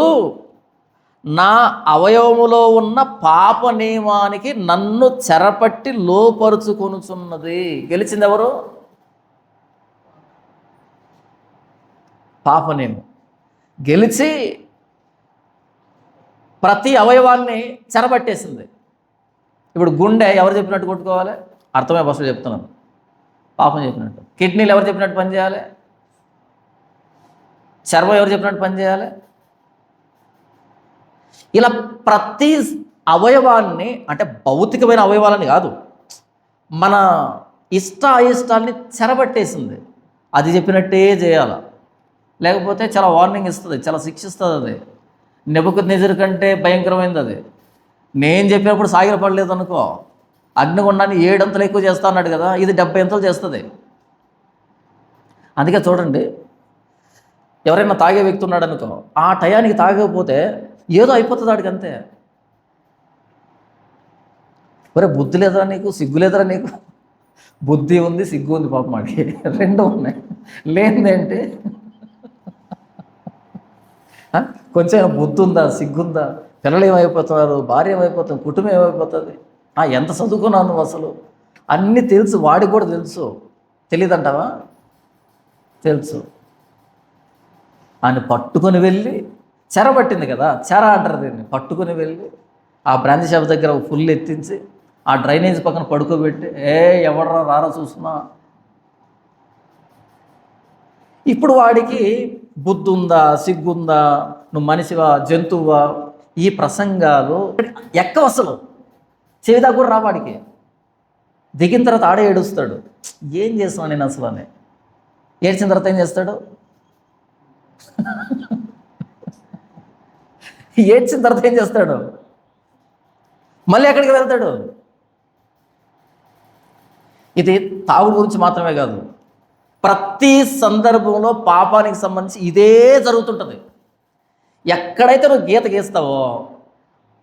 నా అవయవములో ఉన్న పాప నియమానికి నన్ను చెరపట్టి లోపరుచుకొనుచున్నది. గెలిచింది ఎవరు? పాప నియమం గెలిచి ప్రతి అవయవాన్ని చెరబట్టేసింది. ఇప్పుడు గుండె ఎవరు చెప్పినట్టు కొట్టుకోవాలి? అర్థమే బస్సులు చెప్తున్నాను, పాపం చెప్పినట్టు. కిడ్నీలు ఎవరు చెప్పినట్టు పనిచేయాలి? చర్మం ఎవరు చెప్పినట్టు పనిచేయాలి? ఇలా ప్రతి అవయవాన్ని, అంటే భౌతికమైన అవయవాలని కాదు, మన అయిష్టాల్ని చెరబట్టేసింది. అది చెప్పినట్టే చేయాల, లేకపోతే చాలా వార్నింగ్ ఇస్తుంది, చాలా శిక్షిస్తుంది. అది నెబుకద్నెజరు కంటే భయంకరమైనది అది. నేను చెప్పినప్పుడు సాగిలపడలేదు అనుకో, అగ్నిగుండాన్ని 7 అంతలు ఎక్కువ చేస్తా అన్నాడు కదా, ఇది 70 అంతలు చేస్తుంది. అందుకే చూడండి, ఎవరైనా తాగే వ్యక్తి ఉన్నాడు అనుకో, ఆ టయానికి తాగకపోతే ఏదో అయిపోతుంది వాడికి, అంతే. ఒరే బుద్ధి లేదరా నీకు, సిగ్గు లేదరా నీకు? బుద్ధి ఉంది, సిగ్గు ఉంది, పాపం వాడికి రెండు ఉన్నాయి. లేనిదేంటి? కొంచెం బుద్ధి ఉందా, సిగ్గుందా? పిల్లలు ఏమైపోతున్నారు, భార్య ఏమైపోతుంది, కుటుంబం ఏమైపోతుంది? ఎంత చదువుకున్నావు నువ్వు అసలు? అన్నీ తెలుసు, వాడికి కూడా తెలుసు. తెలియదంటావా? తెలుసు. ఆయన పట్టుకొని వెళ్ళి, చెరబట్టింది కదా, చెర అంటారు దీన్ని. పట్టుకొని వెళ్ళి ఆ బ్రాంచ్ షాప్ దగ్గర ఫుల్ ఎత్తించి ఆ డ్రైనేజ్ పక్కన పడుకోబెట్టి, ఎవడరా రారా చూస్తున్నా. ఇప్పుడు వాడికి బుద్ధి ఉందా, సిగ్గుందా, నువ్వు మనిషివా, జంతువువా, ఈ ప్రసంగాలు ఎక్కవ అసలు. చెవిదా కూడా రా వాడికి. దిగిన తర్వాత ఆడే ఏడుస్తాడు, ఏం చేస్తున్నాను నేను అసలు అని. ఏడ్చిన తర్వాత ఏం చేస్తాడు? ఏడ్చిన తర్వాత ఏం చేస్తాడు? మళ్ళీ ఎక్కడికి వెళ్తాడు? ఇది తాగుడు గురించి మాత్రమే కాదు, ప్రతి సందర్భంలో పాపానికి సంబంధించి ఇదే జరుగుతుంటుంది. ఎక్కడైతే నువ్వు గీత గీస్తావో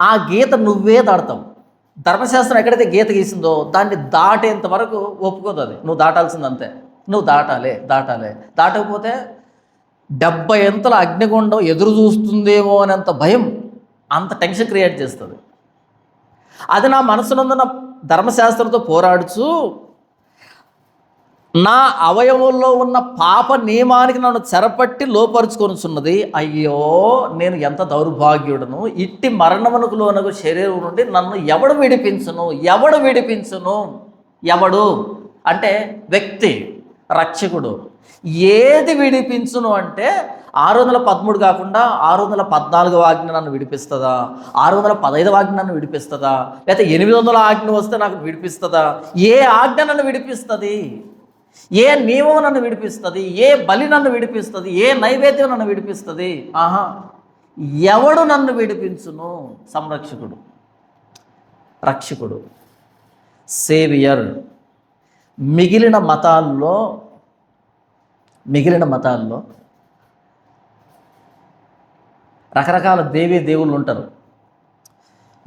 ఆ గీత నువ్వే దాడతావు. ధర్మశాస్త్రం ఎక్కడైతే గీత గీసిందో దాన్ని దాటేంత వరకు ఒప్పుకోదు అది. నువ్వు దాటాల్సింది అంతే. నువ్వు దాటాలి. దాటకపోతే 70 అంతల అగ్నిగుండం ఎదురు చూస్తుందేమో అనేంత భయం, అంత టెన్షన్ క్రియేట్ చేస్తుంది. అది నా మనసునందున ధర్మశాస్త్రంతో పోరాడుచు నా అవయవంలో ఉన్న పాప నియమానికి నన్ను చెరపట్టి లోపరుచుకొనుచున్నది. అయ్యో, నేను ఎంత దౌర్భాగ్యుడను! ఇట్టి మరణమునకు లోనగు శరీరం నుండి నన్ను ఎవడు విడిపించును? ఎవడు అంటే వ్యక్తి, రక్షకుడు. ఏది విడిపించును అంటే 613 కాకుండా 614వ ఆజ్ఞ నన్ను విడిపిస్తుందా? 615వ ఆజ్ఞ నన్ను విడిపిస్తుందా? లేకపోతే 800 ఆజ్ఞ వస్తే నాకు విడిపిస్తుందా? ఏ ఆజ్ఞ నన్ను విడిపిస్తుంది? ఏ నియమం నన్ను విడిపిస్తుంది? ఏ బలి నన్ను విడిపిస్తుంది? ఏ నైవేద్యం నన్ను విడిపిస్తుంది? ఎవడు నన్ను విడిపించును? సంరక్షకుడు, రక్షకుడు, సేవియర్. మిగిలిన మతాల్లో రకరకాల దేవుళ్ళు ఉంటారు.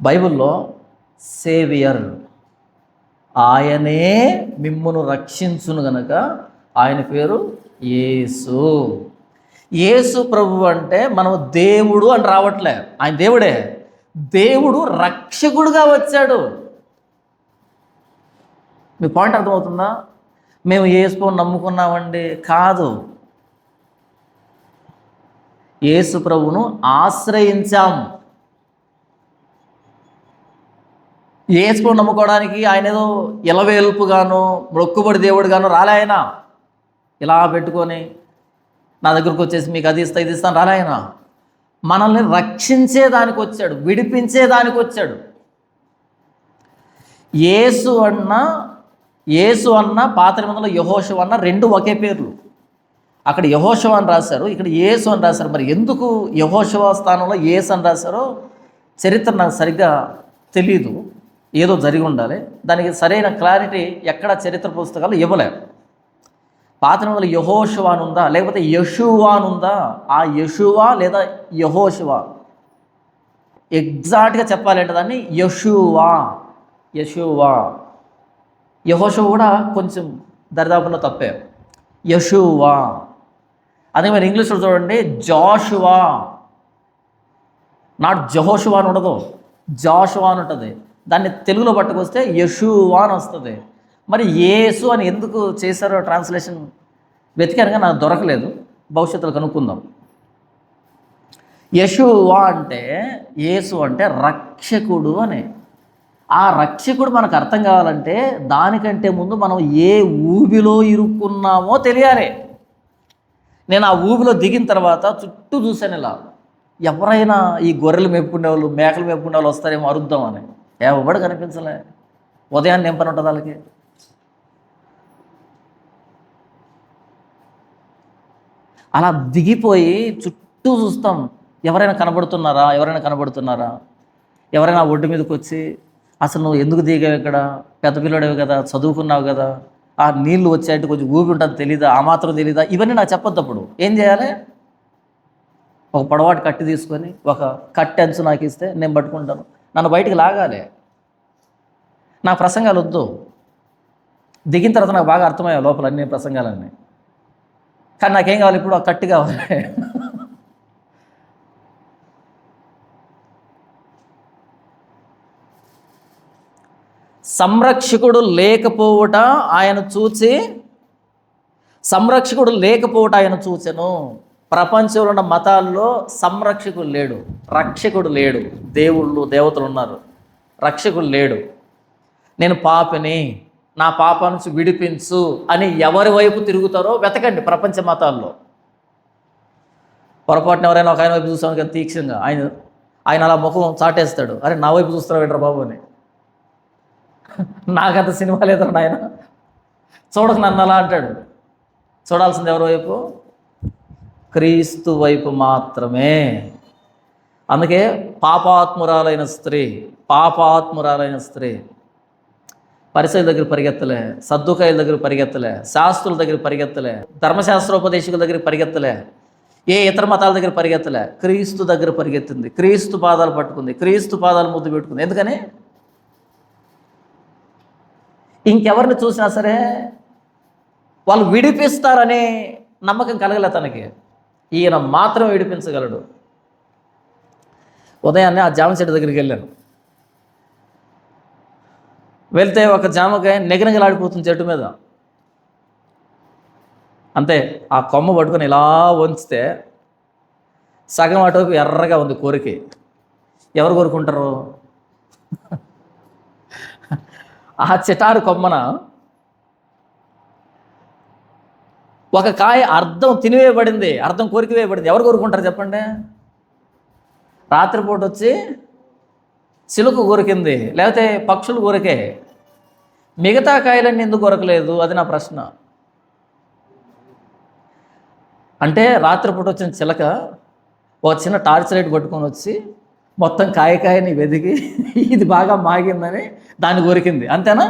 బైబిల్లో సేవియర్, ఆయనే మిమ్మును రక్షించును గనక ఆయన పేరు యేసు. యేసు ప్రభు అంటే మనం దేవుడు అని రావట్లే, ఆయన దేవుడే. దేవుడు రక్షకుడుగా వచ్చాడు. మీ పాయింట్ అర్థమవుతుందా? మేము యేసు నమ్ముకున్నామండి కాదు, యేసు ప్రభువును ఆశ్రయించాం. యేసు నమ్ముకోవడానికి ఆయన ఏదో ఇలవేల్పుగాను మొక్కుబడి దేవుడుగాను రాలే. ఆయన ఇలా పెట్టుకొని నా దగ్గరకు వచ్చేసి మీకు అది ఇస్తా ఇది ఇస్తాను రాలే. ఆయన మనల్ని రక్షించేదానికి వచ్చాడు, విడిపించేదానికి వచ్చాడు. యేసు అన్న పాత నిబంధనలో యెహోషువ అన్న రెండు ఒకే పేర్లు. అక్కడ యెహోషువ అని రాశారు, ఇక్కడ యేసు అని రాశారు. మరి ఎందుకు యెహోషువ స్థానంలో యేసు అని రాశారో చరిత్ర నాకు సరిగ్గా తెలీదు. ఏదో జరిగి ఉండాలి. దానికి సరైన క్లారిటీ ఎక్కడ చరిత్ర పుస్తకాలు ఇవ్వలేరు. పాత నిబంధనలో యెహోషువ అని ఉందా, లేకపోతే యెషూవా అని ఉందా? ఆ యెషూవా లేదా యెహోషువ ఎగ్జాక్ట్గా చెప్పాలంటే దాన్ని యెషూవా. యెహోషువ కూడా కొంచెం దరిదాపుల్లో తప్పే. యెషూవా. అదే మరి ఇంగ్లీష్లో చూడండి, జాషువా, నాట్ జెహోషువా అని ఉండదు, జాషువా అని ఉంటుంది. దాన్ని తెలుగులో పట్టుకొస్తే యెషూవా అని వస్తుంది. మరి యేసు అని ఎందుకు చేశారో ట్రాన్స్లేషన్ వెతికానుగా నాకు దొరకలేదు, భవిష్యత్తులో కనుక్కుందాం. యెషూవా అంటే, యేసు అంటే రక్షకుడు అని. ఆ రక్షకుడు మనకు అర్థం కావాలంటే దానికంటే ముందు మనం ఏ ఊబిలో ఇరుక్కున్నామో తెలియాలి. నేను ఆ ఊబిలో దిగిన తర్వాత చుట్టూ చూశాను, ఇలా ఎవరైనా ఈ గొర్రెలు మేపుకునే వాళ్ళు, మేకలు మేపుకునే వాళ్ళు వస్తారేమో అరుద్దామని. ఎవడు కనిపించలే. ఉదయాన్నే ఏం పని ఉంటుంది వాళ్ళకి? అలా దిగిపోయి చుట్టూ చూస్తాం, ఎవరైనా కనబడుతున్నారా, ఎవరైనా ఒడ్డు మీదకి వచ్చి అసలు నువ్వు ఎందుకు దిగావు, ఇక్కడ పెద్ద పిల్లడేవి కదా, చదువుకున్నావు కదా, ఆ నీళ్లు వచ్చాయంటే కొంచెం ఊపి ఉంటుంది తెలీదా, ఆ మాత్రం తెలీదా? ఇవన్నీ నాకు చెప్పొద్దు. అప్పుడు ఏం చేయాలి? ఒక పొడవాటి కట్టి తీసుకొని ఒక కట్టె అంచు నాకు ఇస్తే నేను పట్టుకుంటాను, నన్ను బయటికి లాగాలి. నా ప్రసంగాలు వద్దు. దిగిన తర్వాత నాకు బాగా అర్థమయ్యాయి లోపల అన్ని ప్రసంగాలన్నీ. కానీ నాకేం కావాలి ఇప్పుడు? ఆ కట్టి కావాలి. సంరక్షకుడు లేకపోవట ఆయన చూచెను. ప్రపంచంలో ఉన్న మతాల్లో సంరక్షకుడు లేడు, రక్షకుడు లేడు. దేవతలు ఉన్నారు, రక్షకుడు లేడు. నేను పాపిని, నా పాప నుంచి విడిపించు అని ఎవరి వైపు తిరుగుతారో వెతకండి ప్రపంచ మతాల్లో. పొరపాటున ఎవరైనా ఒక ఆయన వైపు చూస్తాను కదా తీక్షణంగా, ఆయన అలా ముఖం చాటేస్తాడు, అరే నా వైపు చూస్తున్నావు ఏంట్రా బాబు అని. నాకంత సినిమా లేదురా నాయన, చూడకు నన్ను అలా అంటాడు. చూడాల్సింది ఎవరి వైపు? క్రీస్తు వైపు మాత్రమే. అందుకే పాపాత్మురాలైన స్త్రీ పరిసయ్యుల దగ్గర పరిగెత్తలే, సద్దుకాయల దగ్గర పరిగెత్తలే, శాస్త్రుల దగ్గర పరిగెత్తలే, ధర్మశాస్త్రోపదేశకుల దగ్గర పరిగెత్తలే, ఏ ఇతర మతాల దగ్గర పరిగెత్తలే, క్రీస్తు దగ్గర పరిగెత్తింది. క్రీస్తు పాదాలు పట్టుకుంది, క్రీస్తు పాదాలు ముద్దు పెట్టుకుంది. ఎందుకని? ఇంకెవరిని చూసినా సరే వాళ్ళు విడిపిస్తారనే నమ్మకం కలగలే తనకి. ఈయన మాత్రం విడిపించగలడు. ఉదయాన్నే ఆ జామ చెట్టు దగ్గరికి వెళ్ళాను. వెళ్తే ఒక జామకాయ నెగనగలాడిపోతుంది చెట్టు మీద. అంతే, ఆ కొమ్మ పట్టుకొని ఇలా వంచితే సగం అటువైపు ఎర్రగా ఉంది కోరిక. ఎవరు కోరుకుంటారు? ఆ చిటారు కొమ్మన ఒక కాయ అర్థం తినివేయబడింది, అర్థం కోరిక వేయబడింది. ఎవరు కోరుకుంటారు చెప్పండి? రాత్రిపూట వచ్చి చిలుక కోరికింది, లేకపోతే పక్షులు కోరికే. మిగతా కాయలన్నీ ఎందుకు కొరకలేదు? అది నా ప్రశ్న. అంటే రాత్రిపూట వచ్చిన చిలక ఒక చిన్న టార్చ్ లైట్ పట్టుకొని వచ్చి మొత్తం కాయని వెదికి ఇది బాగా మాగిందని దాన్ని కొరికింది, అంతేనా?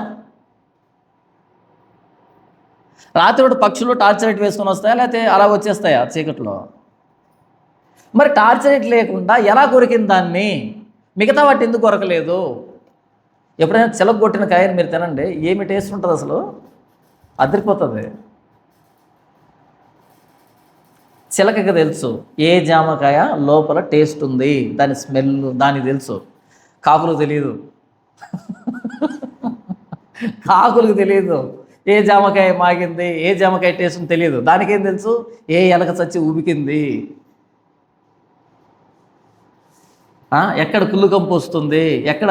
రాత్రి పక్షులు టార్చ్ లైట్ వేసుకొని వస్తాయా, లేకపోతే అలా వచ్చేస్తాయా చీకట్లో? మరి టార్చ్ లైట్ లేకుండా ఎలా కొరికింది దాన్ని? మిగతా వాటి ఎందుకు కొరకలేదు? ఎప్పుడైనా చిలక కొట్టిన కాయని మీరు తినండి, ఏమి టేస్ట్ ఉంటుంది అసలు, అదిరిపోతుంది. చిలకకి తెలుసు ఏ జామకాయ లోపల టేస్ట్ ఉంది, దాని స్మెల్ దానికి తెలుసు. కాకులకు తెలియదు. కాకులకు తెలియదు ఏ జామకాయ మాగింది, ఏ జామకాయ టేస్ట్ తెలియదు. దానికేం తెలుసు, ఏ ఎలక చచ్చి ఉబికింది, ఎక్కడ కుళ్ళు కంపు వస్తుంది, ఎక్కడ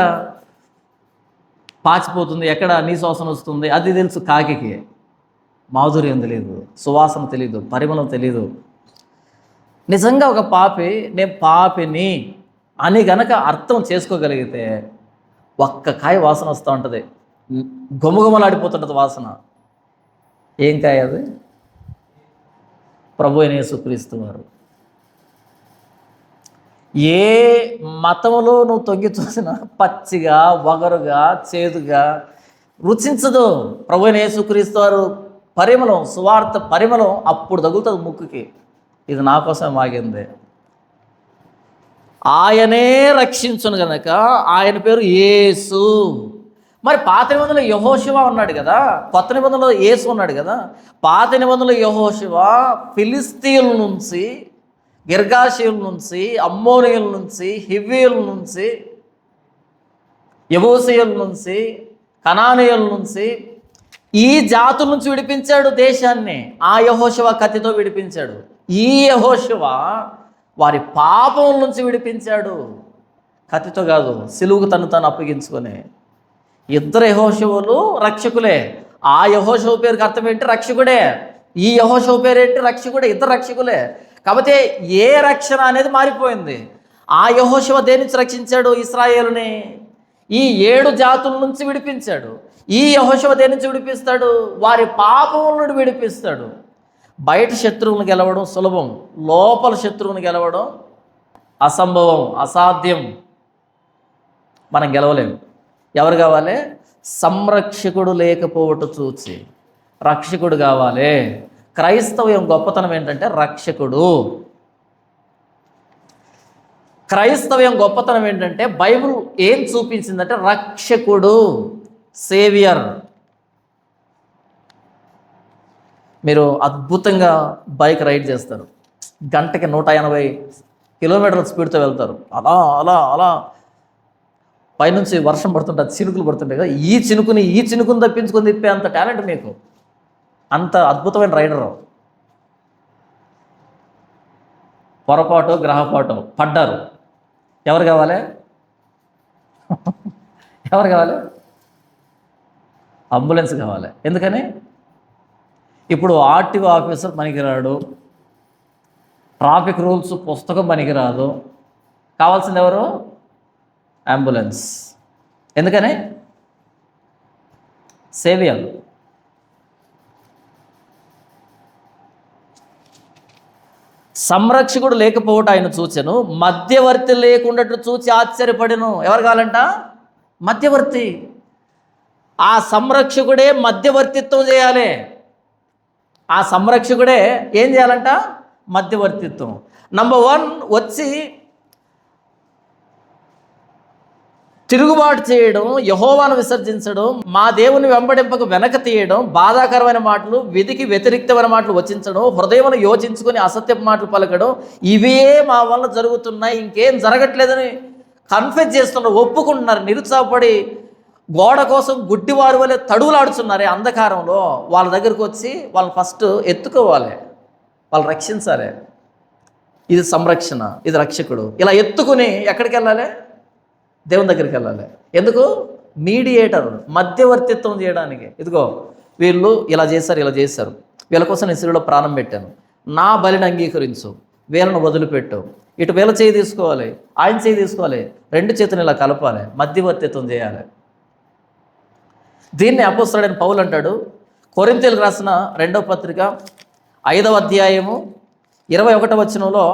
పాచిపోతుంది, ఎక్కడ నీశ్వాసన వస్తుంది, అది తెలుసు కాకి. మాధుర్యం తెలియదు, సువాసన తెలియదు, పరిమళం తెలియదు. నిజంగా ఒక పాపి నేను పాపిని అని గనక అర్థం చేసుకోగలిగితే ఒక్క కాయ వాసన వస్తూ ఉంటుంది, గుమగుమలాడిపోతుంటుంది వాసన. ఏం కాయ అది? ప్రభు అయిన యేసుక్రీస్తు వారు. ఏ మతంలో నువ్వు తొంగి చూసినా పచ్చిగా, వగరుగా, చేదుగా రుచించదు. ప్రభు అయిన యేసుక్రీస్తు వారు పరిమళం, సువార్త పరిమళం అప్పుడు తగులుతుంది ముక్కుకి. ఇది నా కోసం ఆగింది. ఆయనే రక్షించును గనక ఆయన పేరు యేసు. మరి పాత నిబంధనలో యెహోషువ ఉన్నాడు కదా, కొత్త నిబంధనలో యేసు ఉన్నాడు కదా. పాత నిబంధనలో యెహోషువ ఫిలిస్తీయుల నుంచి, గిర్గాషీయుల నుంచి, అమ్మోనీయుల నుంచి, హివ్వీయుల నుంచి, యెబూసీయుల నుంచి, కనానీయుల నుంచి, ఈ జాతుల నుంచి విడిపించాడు దేశాన్ని. ఆ యెహోషువ కత్తితో విడిపించాడు. ఈ యెహోషువ వారి పాపం నుంచి విడిపించాడు, కత్తితో కాదు, సిలువుకు తను అప్పగించుకొని. ఇద్దరు యెహోషువలు రక్షకులే. ఆ యెహోషువ పేరుకి అర్థం ఏంటి? రక్షకుడే. ఈ యెహోషువ పేరు ఏంటి? రక్షకుడే. ఇద్దరు రక్షకులే. కాకపోతే ఏ రక్షణ అనేది మారిపోయింది. ఆ యెహోషువ దేని నుంచి రక్షించాడు ఇశ్రాయేలుని? ఈ 7 జాతుల నుంచి విడిపించాడు. ఈ యెహోషువ దేని నుంచి విడిపిస్తాడు? వారి పాపముల నుండి విడిపిస్తాడు. బయట శత్రువులను గెలవడం సులభం, లోపల శత్రువుని గెలవడం అసంభవం, అసాధ్యం. మనం గెలవలేము. ఎవరు కావాలి? సంరక్షకుడు లేకపోవటం చూచి రక్షకుడు కావాలి. క్రైస్తవ్యం గొప్పతనం ఏంటంటే రక్షకుడు. క్రైస్తవ్యం గొప్పతనం ఏంటంటే బైబిల్ ఏం చూపించిందంటే రక్షకుడు, సేవియర్. మీరు అద్భుతంగా బైక్ రైడ్ చేస్తారు, గంటకి 180 కిలోమీటర్ల స్పీడ్తో వెళ్తారు. అలా అలా అలా పైనుంచి వర్షం పడుతుంటుంది, చినుకులు పడుతుంటాయి కదా, ఈ చినుకుని తప్పించుకొని తిప్పే అంత టాలెంట్ మీకు. అంత అద్భుతమైన రైడరు. పొరపాటు గ్రహపాటు పడ్డారు. ఎవరు కావాలి? ఎవరు కావాలి? అంబులెన్స్ కావాలి. ఎందుకని? ఇప్పుడు ఆర్టీఓ ఆఫీసర్ పనికిరాడు, ట్రాఫిక్ రూల్స్ పుస్తకం పనికిరాదు. కావాల్సింది ఎవరు? అంబులెన్స్. ఎందుకని? సేవియర్. సంరక్షకుడు లేకపోవటం ఆయన చూచెను, మధ్యవర్తి లేకుండా చూచి ఆశ్చర్యపడెను. ఎవరు కావాలంట? మధ్యవర్తి. ఆ సంరక్షకుడే మధ్యవర్తిత్వం చేయాలి. ఆ సంరక్షకుడే ఏం చేయాలంట? మధ్యవర్తిత్వం. నంబర్ 1 వచ్చి తిరుగుబాటు చేయడం, యెహోవాను విసర్జించడం, మా దేవుని వెంబడింపక వెనక తీయడం, బాధాకరమైన మాటలు, విధికి వ్యతిరేక్తమైన మాటలు వచించడం, హృదయమును యోచించుకొని అసత్యపు మాటలు పలకడం, ఇవే మా వల్ల జరుగుతున్నాయి, ఇంకేం జరగట్లేదని కన్ఫెస్ చేస్తున్నారు, ఒప్పుకుంటున్నారు. నిరుత్సాహపడి గోడ కోసం గుడ్డివారు వలె తడువులాడుతున్నారే అంధకారంలో. వాళ్ళ దగ్గరికి వచ్చి వాళ్ళని ఫస్ట్ ఎత్తుకోవాలి, వాళ్ళు రక్షించాలి. ఇది సంరక్షణ, ఇది రక్షకుడు. ఇలా ఎత్తుకుని ఎక్కడికి వెళ్ళాలి? దేవుని దగ్గరికి వెళ్ళాలి. ఎందుకు? మీడియేటర్, మధ్యవర్తిత్వం చేయడానికి. ఇదిగో వీళ్ళు ఇలా చేశారు, వీళ్ళ కోసం నేను శిలువలో ప్రాణం పెట్టాను, నా బలిని అంగీకరించు, వీళ్ళను వదిలిపెట్టు. ఇటు వీళ్ళ చేయి తీసుకోవాలి, ఆయన చేయి తీసుకోవాలి, 2 చేతులు ఇలా కలపాలి, మధ్యవర్తిత్వం చేయాలి. దీన్ని అపోస్తలుడైన పౌలు అంటాడు, కొరింథీయులకు రాసిన 2వ పత్రిక 5వ అధ్యాయము 21వ వచనంలో,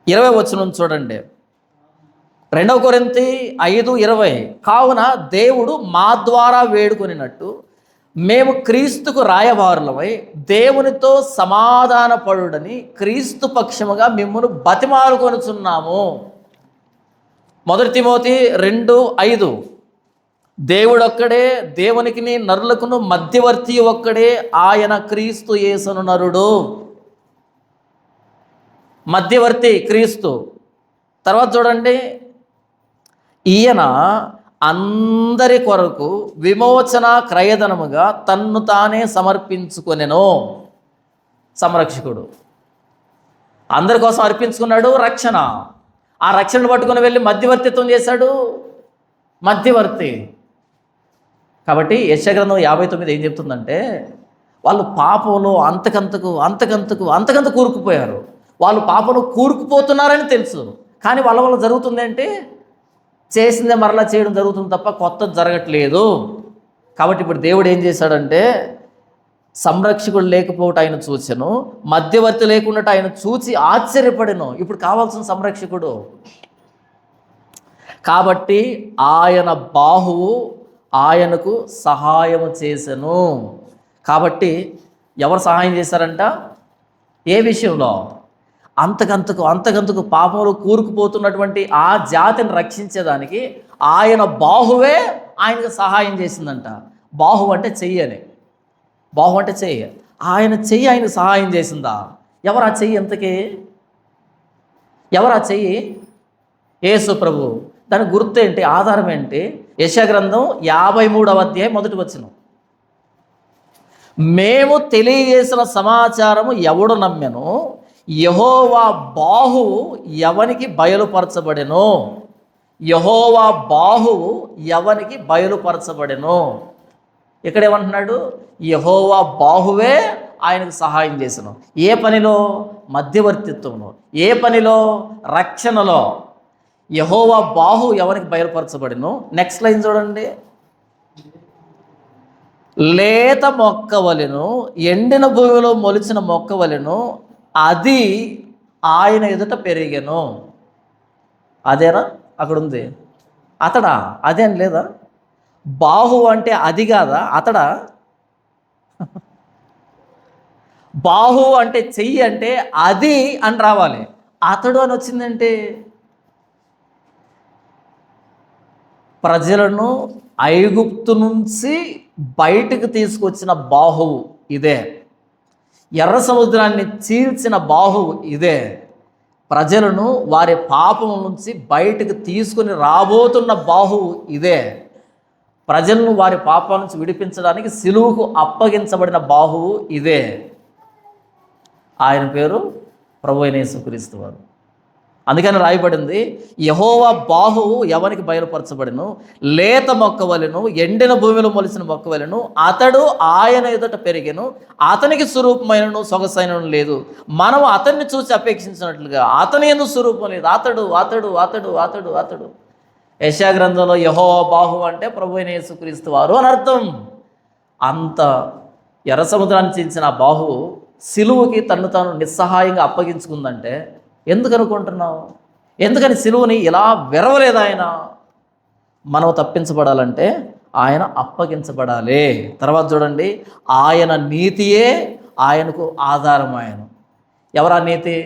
20 చూడండి. 2 కొరింథీ 5:20 కావున దేవుడు మా ద్వారా వేడుకొనినట్టు మేము క్రీస్తుకు రాయబారులమై దేవునితో సమాధానపడుడని క్రీస్తు పక్షముగా మిమ్మును బతిమాలుకొనుచున్నాము. 1 తిమోతి 2:5 దేవుడొక్కడే, దేవునికిని నరులకును మధ్యవర్తి ఒక్కడే, ఆయన క్రీస్తు యేసును నరుడు. మధ్యవర్తి క్రీస్తు. తర్వాత చూడండి, ఈయన అందరి కొరకు విమోచన క్రయధనముగా తన్ను తానే సమర్పించుకొనెను. సంరక్షకుడు అందరి కోసం అర్పించుకున్నాడు. రక్షణ, ఆ రక్షణను పట్టుకుని వెళ్ళి మధ్యవర్తిత్వం చేశాడు. మధ్యవర్తి. కాబట్టి యెషయా గ్రంథం 59 ఏం చెప్తుందంటే, వాళ్ళు పాపంలో అంతకంతకు కూరుకుపోయారు. వాళ్ళు పాపంలో కూరుకుపోతున్నారని తెలుసు, కానీ వాళ్ళ వల్ల జరుగుతుంది అంటే చేసిందే మరలా చేయడం జరుగుతుంది తప్ప కొత్తది జరగట్లేదు. కాబట్టి ఇప్పుడు దేవుడు ఏం చేశాడంటే, సంరక్షకుడు లేకపోవటం ఆయన చూచెను, మధ్యవర్తి లేకుండా ఆయన చూచి ఆశ్చర్యపడెను. ఇప్పుడు కావాల్సిన సంరక్షకుడు. కాబట్టి ఆయన బాహువు ఆయనకు సహాయము చేసెను. కాబట్టి ఎవరు సహాయం చేశారంట? ఏ విషయంలో? అంతకంతకు పాపంలో కూరుకుపోతున్నటువంటి ఆ జాతిని రక్షించేదానికి ఆయన బాహువే ఆయనకు సహాయం చేసిందంట. బాహు అంటే చెయ్యి అని. బాహు అంటే చెయ్యి. ఆయన చెయ్యి ఆయనకు సహాయం చేసిందా? ఎవరు ఆ చెయ్యి? ఎంతకీ ఎవరు ఆ చెయ్యి? యేసు ప్రభు. దాని గుర్తు ఏంటి? ఆధారం ఏంటి? యెషయా గ్రంథం 53వ అధ్యాయం 1వ వచనం. మేము తెలియజేసిన సమాచారము ఎవడు నమ్మెను? యెహోవా బాహువు ఎవనికి బయలుపరచబడెను? యెహోవా బాహువు ఎవనికి బయలుపరచబడెను? ఇక్కడ ఏమంటున్నాడు? యెహోవా బాహువే ఆయనకు సహాయం చేసెను. ఏ పనిలో? మధ్యవర్తిత్వంలో. ఏ పనిలో? రక్షణలో. యెహోవా బాహు ఎవరికి బయలుపరచబడెను? నెక్స్ట్ లైన్ చూడండి. లేత మొక్కవలెను, ఎండిన భూమిలో మొలిచిన మొక్కవలెను, అది ఆయన ఎదుట పెరిగెను. అదేనా అక్కడ ఉంది? అతడా? అదే అని లేదా? బాహు అంటే అది కాదా? అతడా? బాహు అంటే చెయ్యి అంటే అది అని రావాలి. అతడు అని వచ్చిందంటే ప్రజలను ఐగుప్తు నుంచి బయటకు తీసుకొచ్చిన బాహువు ఇదే. ఎర్ర సముద్రాన్ని చీల్చిన బాహువు ఇదే. ప్రజలను వారి పాపం నుంచి బయటకు తీసుకుని రాబోతున్న బాహువు ఇదే. ప్రజలను వారి పాపాల నుంచి విడిపించడానికి సిలువకు అప్పగించబడిన బాహువు ఇదే. ఆయన పేరు ప్రభువైన యేసుక్రీస్తు వారు. అందుకని రాయబడింది, యెహోవా బాహువు ఎవరికి బయలుపరచబడెను? లేత మొక్కవలెను, ఎండిన భూమిలో మొలిసిన మొక్కవలెను, అతడు ఆయన ఎదుట పెరిగెను, అతనికి స్వరూపమైనను సొగసైనను లేదు, మనం అతన్ని చూసి అపేక్షించినట్లుగా అతని యందు స్వరూపం లేదు. అతడు అతడు అతడు అతడు అతడు. యెషయా గ్రంథంలో యెహోవా బాహువు అంటే ప్రభువైన యేసుక్రీస్తు వారు అని అర్థం. అంత ఎర్ర సముద్రాన్ని చీల్చిన ఆ బాహువు సిలువకి తను తాను నిస్సహాయంగా అప్పగించుకుందంటే ఎందుకు అనుకుంటున్నావు? ఎందుకని సిలువని ఇలా విరవలేదు ఆయన? మనం తప్పించబడాలంటే ఆయన అప్పగించబడాలి. తర్వాత చూడండి, ఆయన నీతియే ఆయనకు ఆధారం. ఆయన ఎవరా నీతి?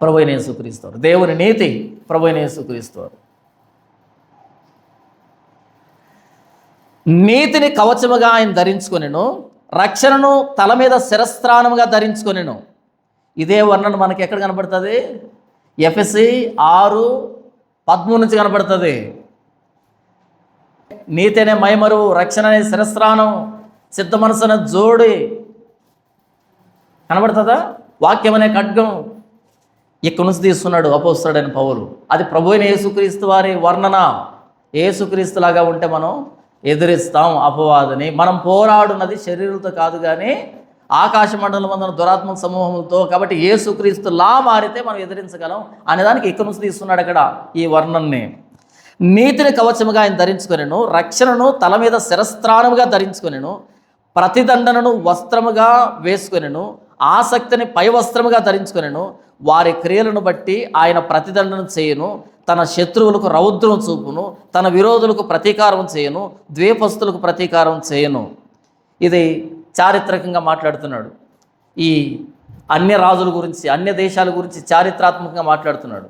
ప్రభువైన యేసుక్రీస్తు వారు. దేవుని నీతి ప్రభువైన యేసుక్రీస్తు వారు. నీతిని కవచముగా ఆయన ధరించుకొనెను, రక్షణను తల మీద శిరస్త్రాణముగా ధరించుకొనెను. ఇదే వర్ణన మనకి ఎక్కడ కనపడుతుంది? ఎఫెసీ 6:13 నుంచి కనపడుతుంది. నీతి అనే మైమరు, రక్షణ అనే శిరస్త్రాణం, సిద్ధ మనసు అనే జోడి కనబడుతుందా? వాక్యం అనే ఖడ్గం ఇక్కడ నుంచి తీస్తున్నాడు అపోస్తలుడైన పౌలు. అది ప్రభువైన యేసుక్రీస్తు వారి వర్ణన. యేసుక్రీస్తులాగా ఉంటే మనం ఎదిరిస్తాం అపవాదిని. మనం పోరాడున్నది శరీరంతో కాదు కానీ ఆకాశ మండలం అందరం దురాత్మ సమూహములతో. కాబట్టి యేసుక్రీస్తులా మారితే మనం ఎదిరించగలం అనేదానికి ఇక్కడ నుంచి తీస్తున్నాడు అక్కడ ఈ వర్ణన్ని. నీతిని కవచముగా ఆయన ధరించుకొనెను, రక్షణను తల మీద శిరస్త్రాణముగా ధరించుకొనెను, ప్రతిదండనను వస్త్రముగా వేసుకొనెను, ఆసక్తిని పై వస్త్రముగా ధరించుకొనెను. వారి క్రియలను బట్టి ఆయన ప్రతిదండన చేయను. తన శత్రువులకు రౌద్రం చూపును. తన విరోధులకు ప్రతీకారం చేయను. ద్వేపస్తులకు ప్రతీకారం చేయను. ఇది చారిత్రకంగా మాట్లాడుతున్నాడు. ఈ అన్య రాజుల గురించి, అన్య దేశాల గురించి చారిత్రాత్మకంగా మాట్లాడుతున్నాడు.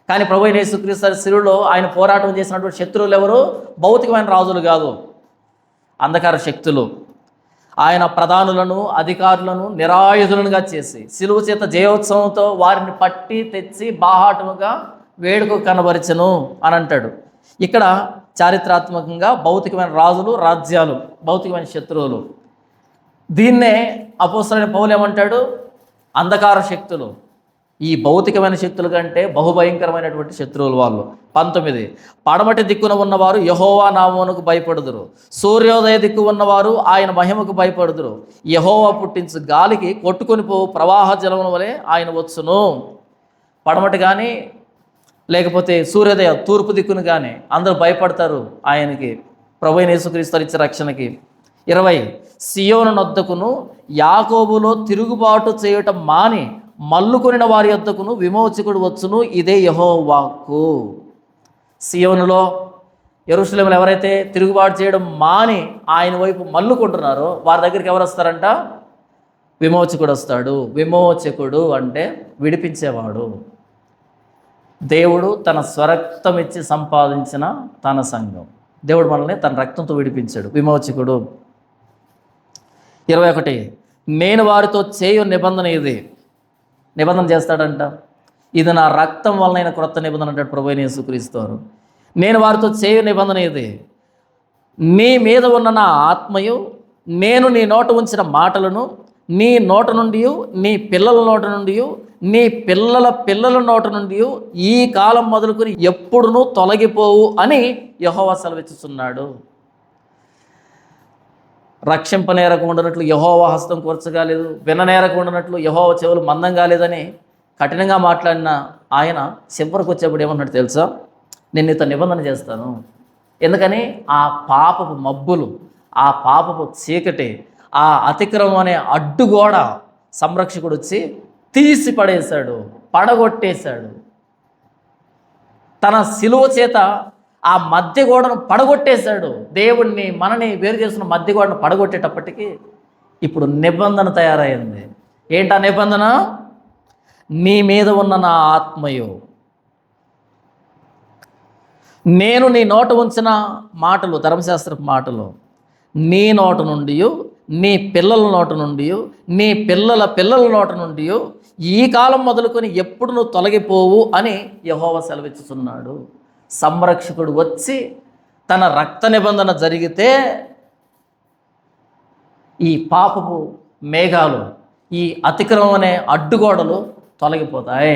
కానీ ప్రభువైన యేసుక్రీస్తు శిలువలో ఆయన పోరాటం చేసినటువంటి శత్రువులు ఎవరు? భౌతికమైన రాజులు కాదు, అంధకార శక్తులు. ఆయన ప్రధానులను, అధికారులను నిరాయుధులుగా చేసి శిలువ చేత జయోత్సవంతో వారిని పట్టి తెచ్చి బాహాటముగా వేడుక కనబరిచెను అని అంటాడు. ఇక్కడ చారిత్రాత్మకంగా భౌతికమైన రాజులు, రాజ్యాలు, భౌతికమైన శత్రువులు. దీన్నే అపోస్తలుడైన పౌలు ఏమంటాడు? అంధకార శక్తులు. ఈ భౌతికమైన శక్తుల కంటే బహుభయంకరమైనటువంటి శత్రువులు వాళ్ళు. 19, పడమటి దిక్కున ఉన్నవారు యెహోవా నామమునకు భయపడుదురు. సూర్యోదయ దిక్కు ఉన్నవారు ఆయన మహిమకు భయపడుదురు. యెహోవా పుట్టించు గాలికి కొట్టుకొని పోవు ప్రవాహ జలముల వలె ఆయన వచ్చును. పడమటి కానీ లేకపోతే సూర్యోదయ తూర్పు దిక్కును కానీ అందరూ భయపడతారు ఆయనకి, ప్రభువైన యేసుక్రీస్తు ఇచ్చే రక్షణకి. 20, సియోను నొద్దకును యాకోబులో తిరుగుబాటు చేయటం మాని మల్లుకొనిన వారి యొద్దకును విమోచకుడు వచ్చును. ఇదే యెహోవా వాక్కు. సియోనులో, యెరూషలేములో ఎవరైతే తిరుగుబాటు చేయడం మాని ఆయన వైపు మల్లుకుంటున్నారో వారి దగ్గరికి ఎవరు వస్తారంట? విమోచకుడు వస్తాడు. విమోచకుడు అంటే విడిపించేవాడు. దేవుడు తన స్వరక్తం ఇచ్చి సంపాదించిన తన సంఘం. దేవుడు మనల్ని తన రక్తంతో విడిపించాడు. విమోచకుడు. 21, నేను వారితో చేయు నిబంధన ఇది. నిబంధన చేస్తాడంట. ఇది నా రక్తం వలన క్రొత్త నిబంధన అంటాడు ప్రభువైన యేసుక్రీస్తు వారు. నేను వారితో చేయు నిబంధన ఇది, నీ మీద ఉన్న నా ఆత్మయు నేను నీ నోట ఉంచిన మాటలను నీ నోట నుండి, నీ పిల్లల నోట నుండి, నీ పిల్లల పిల్లల నోట నుండి ఈ కాలం మొదలుకొని ఎప్పుడునూ తొలగిపోవు అని యెహోవా సెలవిస్తున్నాడు. రక్షింపనేరకు ఉండనట్లు యెహోవా హస్తం కూర్చగాలేదు, విననేరకు ఉండనట్లు యెహోవా చెవులు మందం కాలేదని కఠినంగా మాట్లాడిన ఆయన చివరికి వచ్చేప్పుడు ఏమన్నాడు తెలుసా? నేను నీతో నిబంధన చేస్తాను. ఎందుకని? ఆ పాపపు మబ్బులు, ఆ పాపపు చీకటి, ఆ అతిక్రమం అనే అడ్డుగోడ సంరక్షకుడు వచ్చి తీసి పడేశాడు, పడగొట్టేశాడు. తన శిలువ చేత ఆ మధ్య గోడను పడగొట్టేశాడు. దేవుణ్ణి మనని వేరు చేస్తున్న మధ్య గోడను పడగొట్టేటప్పటికీ ఇప్పుడు నిబంధన తయారైంది. ఏంటా నిబంధన? నీ మీద ఉన్న నా ఆత్మయు, నేను నీ నోట ఉంచిన మాటలు, ధర్మశాస్త్రపు మాటలు నీ నోట నుండి, నీ పిల్లల నోట నుండి, నీ పిల్లల పిల్లల నోట నుండి ఈ కాలం మొదలుకొని ఎప్పుడు నువ్వు తొలగిపోవు అని యెహోవా సెలవిచ్చుతున్నాడు. సంరక్షకుడు వచ్చి తన రక్త నిబంధన జరిగితే ఈ పాపపు మేఘాలు, ఈ అతిక్రమం అనే అడ్డుగోడలు తొలగిపోతాయి.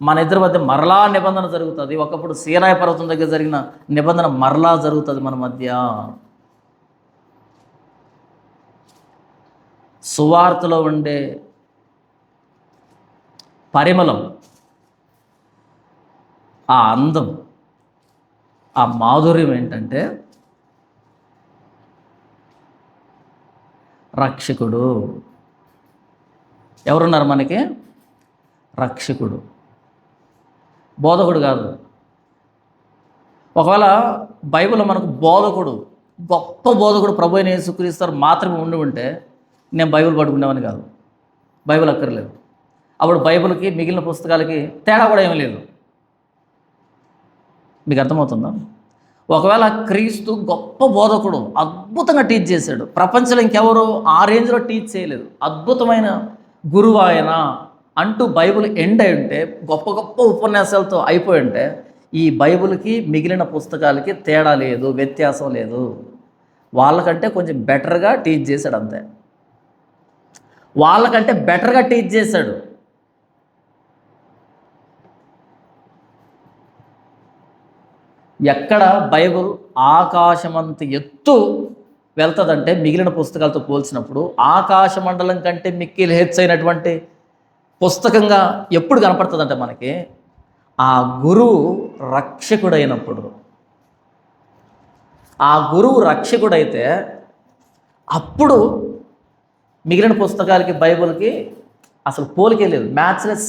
మన ఇద్దరి మధ్య మరలా నిబంధన జరుగుతుంది. ఒకప్పుడు సీనాయి పర్వతం దగ్గర జరిగిన నిబంధన మరలా జరుగుతుంది మన మధ్య. సువార్తలో ఉండే పరిమళం, ఆ అందం, ఆ మాధుర్యం ఏంటంటే రక్షకుడు. ఎవరున్నారు మనకి? రక్షకుడు. బోధకుడు కాదు. ఒకవేళ బైబిల్లో మనకు బోధకుడు, గొప్ప బోధకుడు ప్రభువైన యేసుక్రీస్తు మాత్రమే ఉండి ఉంటే నేను బైబిల్ పట్టుకునేవాని కాదు. బైబిల్ అక్కర్లేదు. అప్పుడు బైబిల్కి మిగిలిన పుస్తకాలకి తేడా కూడా ఏమీ లేదు. మీకు అర్థమవుతుందా? ఒకవేళ క్రీస్తు గొప్ప బోధకుడు, అద్భుతంగా టీచ్ చేశాడు, ప్రపంచంలో ఇంకెవరు ఆ రేంజ్లో టీచ్ చేయలేదు, అద్భుతమైన గురువు ఆయన అంటూ బైబిల్ ఎండ్ అయి ఉంటే, గొప్ప గొప్ప ఉపన్యాసాలతో అయిపోయి ఉంటే, ఈ బైబిల్కి మిగిలిన పుస్తకాలకి తేడా లేదు, వ్యత్యాసం లేదు. వాళ్ళకంటే కొంచెం బెటర్గా టీచ్ చేశాడు అంతే. వాళ్ళకంటే బెటర్గా టీచ్ చేశాడు. ఎక్కడ బైబిల్ ఆకాశమంత ఎత్తు వెళ్తుందంటే మిగిలిన పుస్తకాలతో పోల్చినప్పుడు ఆకాశ మండలం కంటే మిక్కిలి హెచ్చైనటువంటి పుస్తకంగా ఎప్పుడు కనపడుతుందంటే మనకి ఆ గురువు రక్షకుడైనప్పుడు. ఆ గురువు రక్షకుడైతే అప్పుడు మిగిలిన పుస్తకాలకి బైబిల్కి అసలు పోలికే లేదు. మ్యాచ్లెస్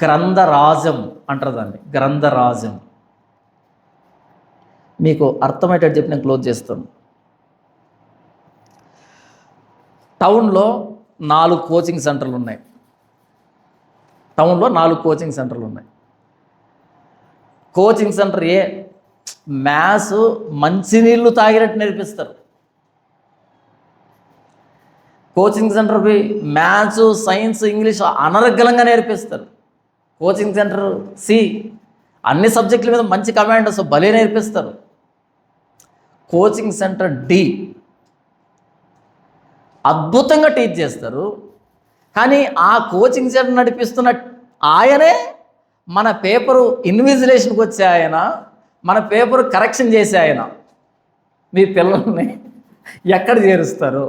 గ్రంథరాజం అంటారు దాన్ని, గ్రంథరాజం. మీకు అర్థమయ్యేటట్టు చెప్పి నేను క్లోజ్ చేస్తాను. టౌన్లో 4 కోచింగ్ సెంటర్లు ఉన్నాయి. టౌన్లో 4 కోచింగ్ సెంటర్లు ఉన్నాయి. కోచింగ్ సెంటర్ ఏ మ్యాథ్స్ మంచినీళ్ళు తాగినట్టు నేర్పిస్తారు. కోచింగ్ సెంటర్ బి మ్యాథ్స్, సైన్స్, ఇంగ్లీష్ అనర్గళంగా నేర్పిస్తారు. కోచింగ్ సెంటర్ సి అన్ని సబ్జెక్టుల మీద మంచి కమాండర్స్ భలే నేర్పిస్తారు. కోచింగ్ సెంటర్ డి అద్భుతంగా టీచ్ చేస్తారు. కానీ ఆ కోచింగ్ సెంటర్ నడిపిస్తున్న ఆయనే మన పేపరు ఇన్విజిలేషన్కి వచ్చే ఆయన, మన పేపర్ కరెక్షన్ చేసే ఆయన. మీ పిల్లల్ని ఎక్కడ చేరుస్తారు?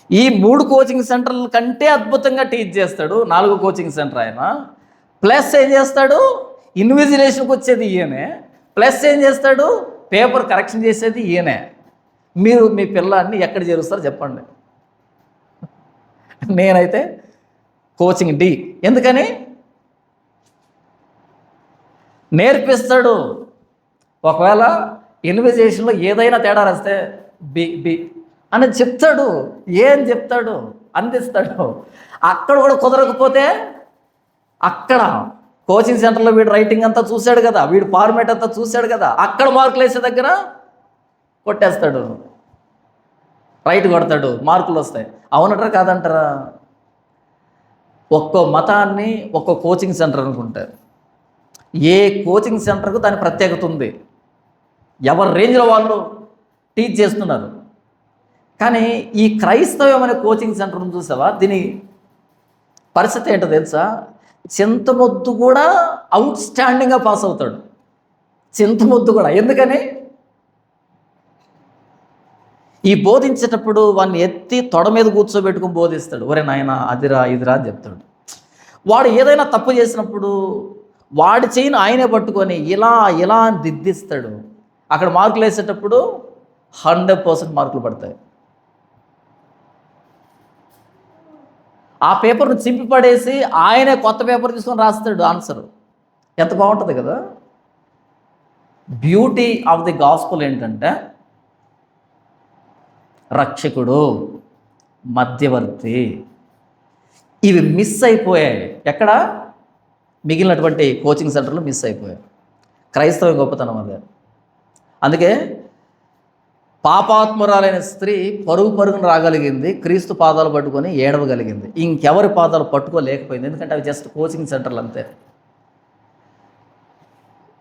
ఈ 3 కోచింగ్ సెంటర్ల కంటే అద్భుతంగా టీచ్ చేస్తాడు 4 కోచింగ్ సెంటర్ ఆయన. ప్లస్ ఏం చేస్తాడు? ఇన్విజిలేషన్కి వచ్చేది ఈయనే. ప్లస్ ఏం చేస్తాడు? పేపర్ కరెక్షన్ చేసేది ఈయనే. మీరు మీ పిల్లాన్ని ఎక్కడ చేరుస్తారు చెప్పండి? నేనైతే కోచింగ్ డి. ఎందుకని? నేర్పిస్తాడు. ఒకవేళ ఇన్విజిలేషన్లో ఏదైనా తేడా రాస్తే బి బి అని చెప్తాడు. ఏం చెప్తాడు? అందిస్తాడు. అక్కడ కూడా కుదరకపోతే అక్కడ కోచింగ్ సెంటర్లో వీడు రైటింగ్ అంతా చూశాడు కదా, వీడు ఫార్మేట్ అంతా చూశాడు కదా, అక్కడ మార్కులు వేసే దగ్గర కొట్టేస్తాడు, రైట్ కొడతాడు, మార్కులు వస్తాయి. అవునంటారా కాదంటారా? ఒక్కో మతాన్ని ఒక్కో కోచింగ్ సెంటర్ అనుకుంటారు. ఏ కోచింగ్ సెంటర్కు దాని ప్రత్యేకత ఉంది. ఎవరి రేంజ్లో వాళ్ళు టీచ్ చేస్తున్నారు. కానీ ఈ క్రైస్తవం అనే కోచింగ్ సెంటర్ను చూసావా? దీని పరిస్థితి ఏంటో తెలుసా? చింతమొద్దు కూడా అవుట్ స్టాండింగ్గా పాస్ అవుతాడు. చింతమొద్దు కూడా. ఎందుకని? ఈ బోధించేటప్పుడు వాడిని ఎత్తి తొడ మీద కూర్చోబెట్టుకుని బోధిస్తాడు. ఒరే నాయన అదిరా ఇదిరా అని చెప్తాడు. వాడు ఏదైనా తప్పు చేసినప్పుడు వాడి చేయిని ఆయనే పట్టుకొని ఇలా ఇలా అని దిద్దిస్తాడు. అక్కడ మార్కులు వేసేటప్పుడు 100% మార్కులు పడతాయి. ఆ పేపర్ను చింపి పడేసి ఆయనే కొత్త పేపర్ తీసుకొని రాస్తాడు ఆన్సర్. ఎంత బాగుంటుంది కదా. బ్యూటీ ఆఫ్ ది గాస్పుల్ ఏంటంటే రక్షకుడు, మధ్యవర్తి, ఇవి మిస్ అయిపోయాయి. ఎక్కడ? మిగిలినటువంటి కోచింగ్ సెంటర్లు మిస్ అయిపోయాయి. క్రైస్తవ గొప్పతనం అదే. అందుకే పాపాత్మురాలైన స్త్రీ పరుగున రాగలిగింది, క్రీస్తు పాదాలు పట్టుకొని ఏడవగలిగింది. ఇంకెవరి పాదాలు పట్టుకోలేకపోయింది. ఎందుకంటే అవి జస్ట్ కోచింగ్ సెంటర్లు అంతే.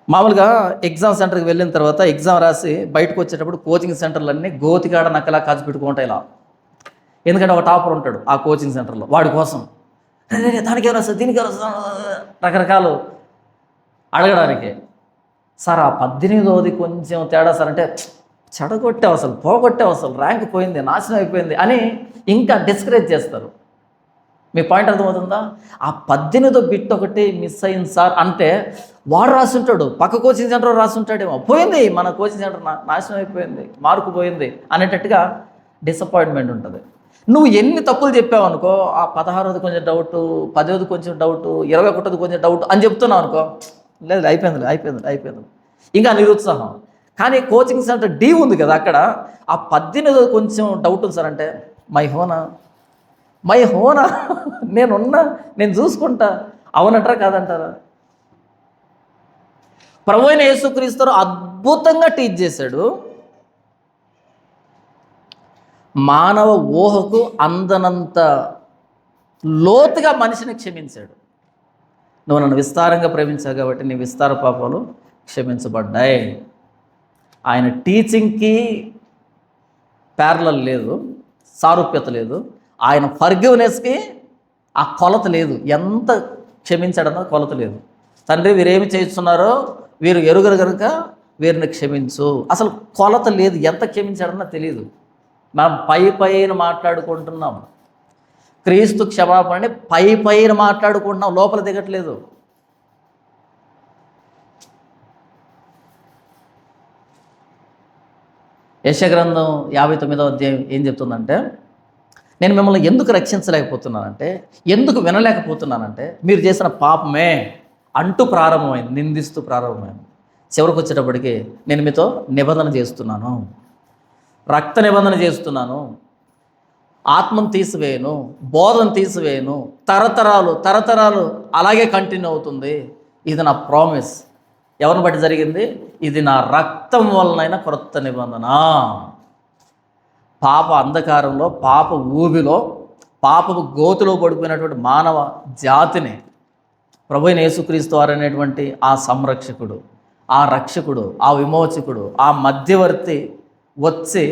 మామూలుగా ఎగ్జామ్ సెంటర్కి వెళ్ళిన తర్వాత ఎగ్జామ్ రాసి బయటకు వచ్చేటప్పుడు కోచింగ్ సెంటర్లన్నీ గోతికాడ నక్కలా కాచి పెట్టుకుంటాయి ఇలా. ఎందుకంటే ఒక టాపర్ ఉంటాడు ఆ కోచింగ్ సెంటర్లో, వాడి కోసం దానికి ఎవరు వస్తుంది, దీనికి ఎవరు వస్తుంది, రకరకాలు అడగడానికి. సార్ ఆ 18వది కొంచెం తేడా సార్ అంటే, చెడగొట్టావు అసలు, పోగొట్టావు అసలు, ర్యాంక్ పోయింది, నాశనం అయిపోయింది అని ఇంకా డిస్కరేజ్ చేస్తారు. మీ పాయింట్ అర్థమవుతుందా? ఆ 18వ బిట్ ఒకటి మిస్ అయింది సార్ అంటే వాడు రాసుంటాడు, పక్క కోచింగ్ సెంటర్ రాసుంటాడేమో, పోయింది మన కోచింగ్ సెంటర్ నాశనం అయిపోయింది, మార్కు పోయింది అనేటట్టుగా డిసప్పాయింట్మెంట్ ఉంటుంది. నువ్వు ఎన్ని తప్పులు చెప్పావు అనుకో, ఆ 16వది కొంచెం డౌటు, 10వది కొంచెం డౌటు, 21వది కొంచెం డౌట్ అని చెప్తున్నావు అనుకో, లేదు అయిపోయింది ఇంకా నిరుత్సాహం. కానీ కోచింగ్ సెంటర్ డి ఉంది కదా, అక్కడ ఆ 18వది కొంచెం డౌట్ ఉంది సార్ అంటే మై హోనా నేనున్నా, నేను చూసుకుంటా. అవునంటారా కాదంటారా? ప్రభువైన యేసుక్రీస్తు అద్భుతంగా టీచ్ చేశాడు. మానవ ఊహకు అందనంత లోతుగా మనిషిని క్షమించాడు. నువ్వు నన్ను విస్తారంగా ప్రేమించావు కాబట్టి నీ విస్తార పాపాలు క్షమించబడ్డాయి. ఆయన టీచింగ్కి ప్యారలల్ లేదు, సారూప్యత లేదు. ఆయన ఫర్గివ్నెస్కి ఆ కొలత లేదు. ఎంత క్షమించాడన్న కొలత లేదు. తండ్రి వీరేమి చేస్తున్నారో వీరు ఎరుగరు కనుక వీరిని క్షమించు. అసలు కొలత లేదు, ఎంత క్షమించాడన్నా తెలియదు. మనం పైన మాట్లాడుకుంటున్నాం. క్రీస్తు క్షమాపణ పైన మాట్లాడుకుంటున్నాం, లోపల దిగట్లేదు. యెషయా గ్రంథం 59వ అధ్యాయం ఏం చెప్తుందంటే, నేను మిమ్మల్ని ఎందుకు రక్షించలేకపోతున్నానంటే, ఎందుకు వినలేకపోతున్నానంటే, మీరు చేసిన పాపమే అంటూ ప్రారంభమైంది, నిందిస్తూ ప్రారంభమైంది. చివరికి వచ్చేటప్పటికి నేను మీతో నిబంధన చేస్తున్నాను, రక్త నిబంధన చేస్తున్నాను, ఆత్మను తీసివేయను, బోధను తీసివేయను, తరతరాలు అలాగే కంటిన్యూ అవుతుంది. ఇది నా ప్రామిస్. ఎవరిని బట్టి జరిగింది? ఇది నా రక్తం వలనైన క్రొత్త నిబంధన. పాప అంధకారంలో, పాప ఊబిలో, పాపపు గోతులో పడిపోయినటువంటి మానవ జాతిని ప్రభువైన యేసుక్రీస్తు వారు అనేటువంటి ఆ సంరక్షకుడు, ఆ రక్షకుడు, ఆ విమోచకుడు, ఆ మధ్యవర్తి వచ్చి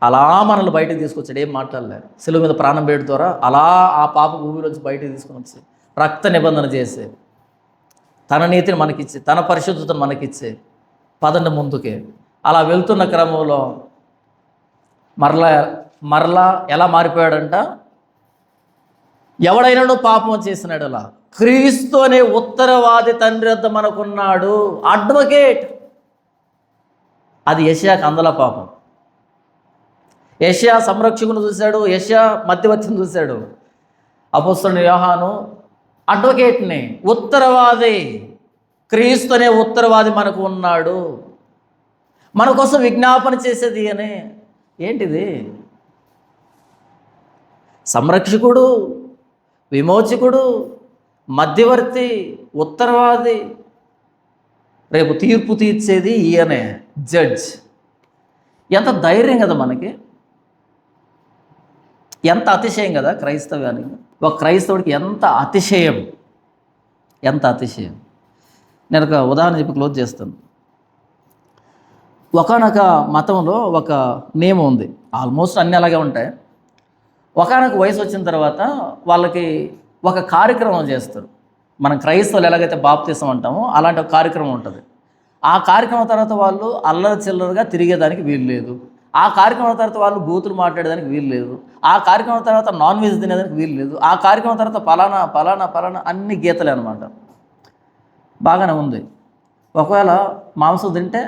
అలా మనల్ని బయటకు తీసుకొచ్చాడు. ఏం మాట్లాడలేదు. సిలువ మీద ప్రాణం వేయడం ద్వారా అలా ఆ పాప ఊబిలోంచి బయటకు తీసుకొని వచ్చి రక్త నిబంధన చేసే, తన నీతిని మనకిచ్చి, తన పరిశుద్ధతను మనకిచ్చే, పదండి ముందుకే. అలా వెళ్తున్న క్రమంలో మరలా ఎలా మారిపోయాడంట? ఎవడైనాను పాపం చేసినాడు. అలా క్రీస్తు అనే ఉత్తరవాది తండ్రి వద్ద మనకున్నాడు, అడ్వకేట్. అది యెషయాకు అందల పాపం. యెషయా సంరక్షకుని చూశాడు, యెషయా మధ్యవర్తిని చూశాడు. అపోస్తలుడైన యోహాను అడ్వకేట్ని, ఉత్తరవాది, క్రీస్తు అనే ఉత్తరవాది మనకు ఉన్నాడు, మన కోసం విజ్ఞాపన చేసేది అని. ఏంటిది? సంరక్షకుడు, విమోచకుడు, మధ్యవర్తి, ఉత్తరవాది, రేపు తీర్పు తీర్చేది ఈయనే, జడ్జ్. ఎంత ధైర్యం కదా మనకి, ఎంత అతిశయం కదా క్రైస్తవానికి. ఒక క్రైస్తవుడికి ఎంత అతిశయం, ఎంత అతిశయం. నేను ఒక ఉదాహరణ చెప్పి క్లోజ్ చేస్తాను. ఒకానొక మతంలో ఒక నియమం ఉంది, ఆల్మోస్ట్ అన్నీ అలాగే ఉంటాయి. ఒకానొక వయసు వచ్చిన తర్వాత వాళ్ళకి ఒక కార్యక్రమం చేస్తారు. మనం క్రైస్తవులు ఎలాగైతే బాప్తిసం అంటామో అలాంటి ఒక కార్యక్రమం ఉంటుంది. ఆ కార్యక్రమం తర్వాత వాళ్ళు అల్లరి చిల్లరగా తిరిగేదానికి వీలు లేదు. ఆ కార్యక్రమం తర్వాత వాళ్ళు బూతులు మాట్లాడేదానికి వీలు లేదు. ఆ కార్యక్రమం తర్వాత నాన్ వెజ్ తినేదానికి వీలు లేదు. ఆ కార్యక్రమం తర్వాత పలానా అన్ని గీతలే అనమాట. బాగానే ఉంది. ఒకవేళ మాంసం తింటే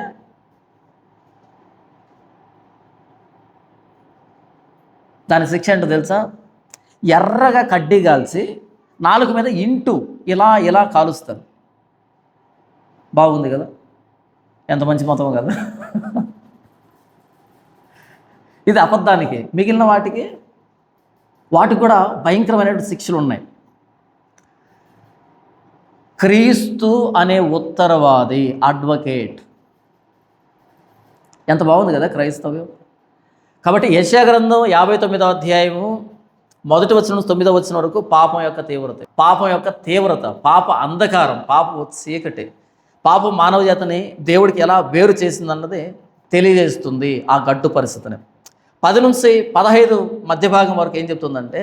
దాని శిక్ష ఏంటో తెలుసా? ఎర్రగా కడ్డీ కాల్చి నాలుగు మీద ఇంటూ ఇలా కాలుస్తారు. బాగుంది కదా, ఎంత మంచి మతం కదా. ఇది అబద్ధానికి. మిగిలిన వాటికి కూడా భయంకరమైనటువంటి శిక్షలు ఉన్నాయి. క్రీస్తు అనే ఉత్తరవాది, అడ్వకేట్. ఎంత బాగుంది కదా క్రైస్తవ్యం. కాబట్టి యెషయా గ్రంథం 59వ అధ్యాయము 1వ వచనం నుంచి 9వ వచనం వరకు పాపం యొక్క తీవ్రత, పాప అంధకారం, పాప చీకటి, పాపం మానవ జాతిని దేవుడికి ఎలా వేరు చేసిందన్నది తెలియజేస్తుంది ఆ గడ్డు పరిస్థితిని. 10 నుంచి 15 మధ్య భాగం వరకు ఏం చెప్తుందంటే,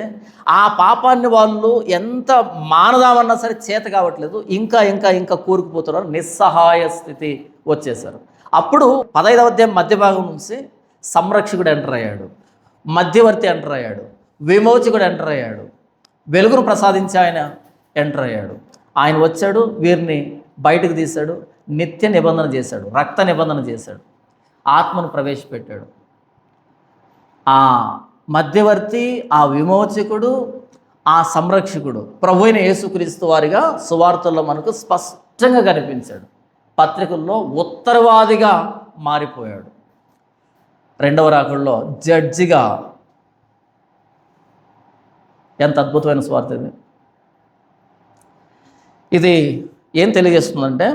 ఆ పాపాన్ని వాళ్ళు ఎంత మానదామన్నా సరే చేత కావట్లేదు, ఇంకా కూరుకుపోతున్నారు, నిస్సహాయ స్థితి వచ్చేసారు. అప్పుడు 15వ అధ్యాయం మధ్య భాగం నుంచి సంరక్షకుడు ఎంటర్ అయ్యాడు, మధ్యవర్తి ఎంటర్ అయ్యాడు, విమోచకుడు ఎంటర్ అయ్యాడు, వెలుగును ప్రసాదించి ఆయన ఎంటర్ అయ్యాడు. ఆయన వచ్చాడు, వీరిని బయటకు తీశాడు, నిత్య నిబంధన చేశాడు, రక్త నిబంధన చేశాడు, ఆత్మను ప్రవేశపెట్టాడు. ఆ మధ్యవర్తి, ఆ విమోచకుడు, ఆ సంరక్షకుడు ప్రభువైన యేసుక్రీస్తు వారిగా సువార్తల్లో మనకు స్పష్టంగా కనిపించాడు. పత్రికల్లో ఉత్తరవాదిగా మారిపోయాడు. రెండవ రాకడలో జడ్జిగా. ఎంత అద్భుతమైన సువార్త ఇది. ఇది ఏం తెలియజేస్తుందంటే,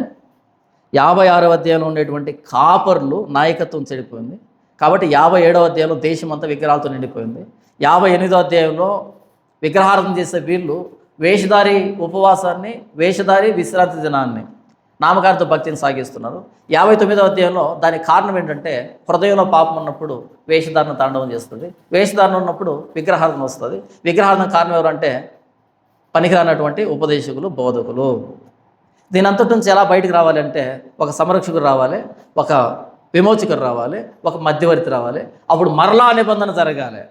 56వ అధ్యాయంలో ఉండేటువంటి కాపర్లు నాయకత్వం చెడిపోయింది. కాబట్టి 57వ అధ్యాయంలో దేశం అంతా విగ్రహాలతో నిండిపోయింది. 58వ అధ్యాయంలో విగ్రహారాధన చేసే వీళ్ళు వేషధారి ఉపవాసాన్ని, వేషధారి విశ్రాంతి దినాన్ని, నామకార్థ భక్తిని సాగిస్తున్నారు. 59వ అధ్యాయంలో దానికి కారణం ఏంటంటే, హృదయంలో పాపం ఉన్నప్పుడు వేషధారణ తాండవం చేస్తుంది, వేషధారణ ఉన్నప్పుడు విగ్రహారాధన వస్తుంది. విగ్రహారాధన కారణం ఎవరంటే పనికిరానటువంటి ఉపదేశకులు, బోధకులు. దీని అంతటి నుంచి ఎలా బయటకు రావాలంటే, ఒక సంరక్షకుడు రావాలి, ఒక విమోచకుడు రావాలి, ఒక మధ్యవర్తి రావాలి. అప్పుడు మరలా నిబంధన జరగాలి.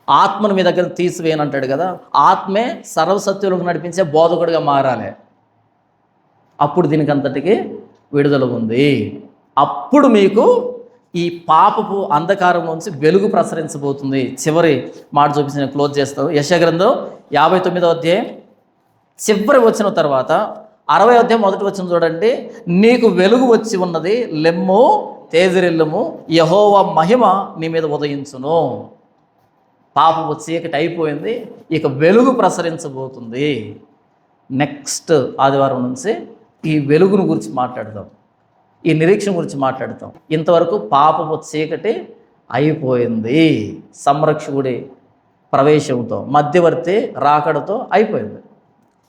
ఆత్మను మీ దగ్గర తీసివేయనంటాడు కదా, ఆత్మే సర్వసత్యులకు నడిపించే బోధకుడిగా మారాలి. అప్పుడు దీనికి అంతటికి విడుదల ఉంది. అప్పుడు మీకు ఈ పాపపు అంధకారం నుంచి వెలుగు ప్రసరించబోతుంది. చివరి మాట చూపించి నేను క్లోజ్ చేస్తాను. యెషయా గ్రంథం 59వ అధ్యాయం చివరి వచ్చిన తర్వాత 60వ అధ్యాయం మొదటి వచ్చిన చూడండి. నీకు వెలుగు వచ్చి ఉన్నది, లెమ్ము తేజరిల్లుము, యెహోవా మహిమ నీ మీద ఉదయించును. పాపపు చీకటి అయిపోయింది, ఇక వెలుగు ప్రసరించబోతుంది. నెక్స్ట్ ఆదివారం నుంచి ఈ వెలుగును గురించి మాట్లాడదాం, ఈ నిరీక్షణ గురించి మాట్లాడతాం. ఇంతవరకు పాపపు చీకటి అయిపోయింది, సంరక్షకుడి ప్రవేశంతో, మధ్యవర్తి రాకడతో అయిపోయింది.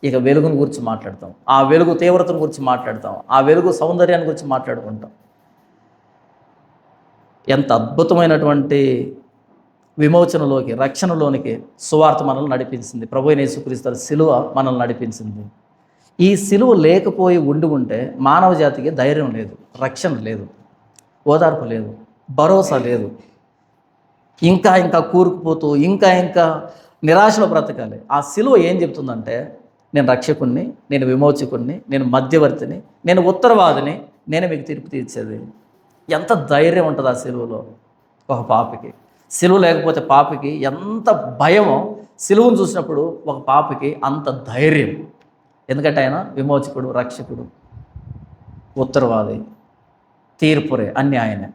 ఇక వెలుగును గురించి మాట్లాడతాం, ఆ వెలుగు తీవ్రతను గురించి మాట్లాడతాం, ఆ వెలుగు సౌందర్యాన్ని గురించి మాట్లాడుకుంటాం. ఎంత అద్భుతమైనటువంటి విమోచనలోకి, రక్షణలోనికి సువార్త మనల్ని నడిపించింది. ప్రభువైన యేసుక్రీస్తు సిలువ మనల్ని నడిపించింది. ఈ సిలువ లేకపోయి ఉంటే మానవ జాతికి ధైర్యం లేదు, రక్షణ లేదు, ఓదార్పు లేదు, భరోసా లేదు. ఇంకా ఇంకా కూరుకుపోతూ ఇంకా నిరాశలో బ్రతకాలి. ఆ సిలువ ఏం చెప్తుందంటే, నేను రక్షకుణ్ణి, నేను విమోచకుణ్ణి, నేను మధ్యవర్తిని, నేను ఉత్తరవాదిని, నేను మీకు తీర్పు తీర్చేది. ఎంత ధైర్యం ఉంటుంది ఆ సిలువలో ఒక పాపికి. సిలువ లేకపోతే పాపికి ఎంత భయమో, సిలువను చూసినప్పుడు ఒక పాపికి అంత ధైర్యం. ఎందుకంటే ఆయన విమోచకుడు, రక్షకుడు, ఉత్తరవాది, తీర్పురే, అన్నీ ఆయనే.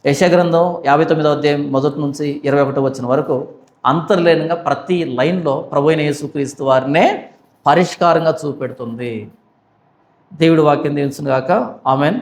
యెషయా గ్రంథం 59వ అధ్యాయం మొదటి నుంచి 21వ వచనం వరకు అంతర్లీనంగా ప్రతి లైన్లో ప్రభువైన యేసుక్రీస్తు వారినే పరిష్కారంగా చూపెడుతుంది. దేవుడి వాక్యం దీవించును గాక. ఆమెన్.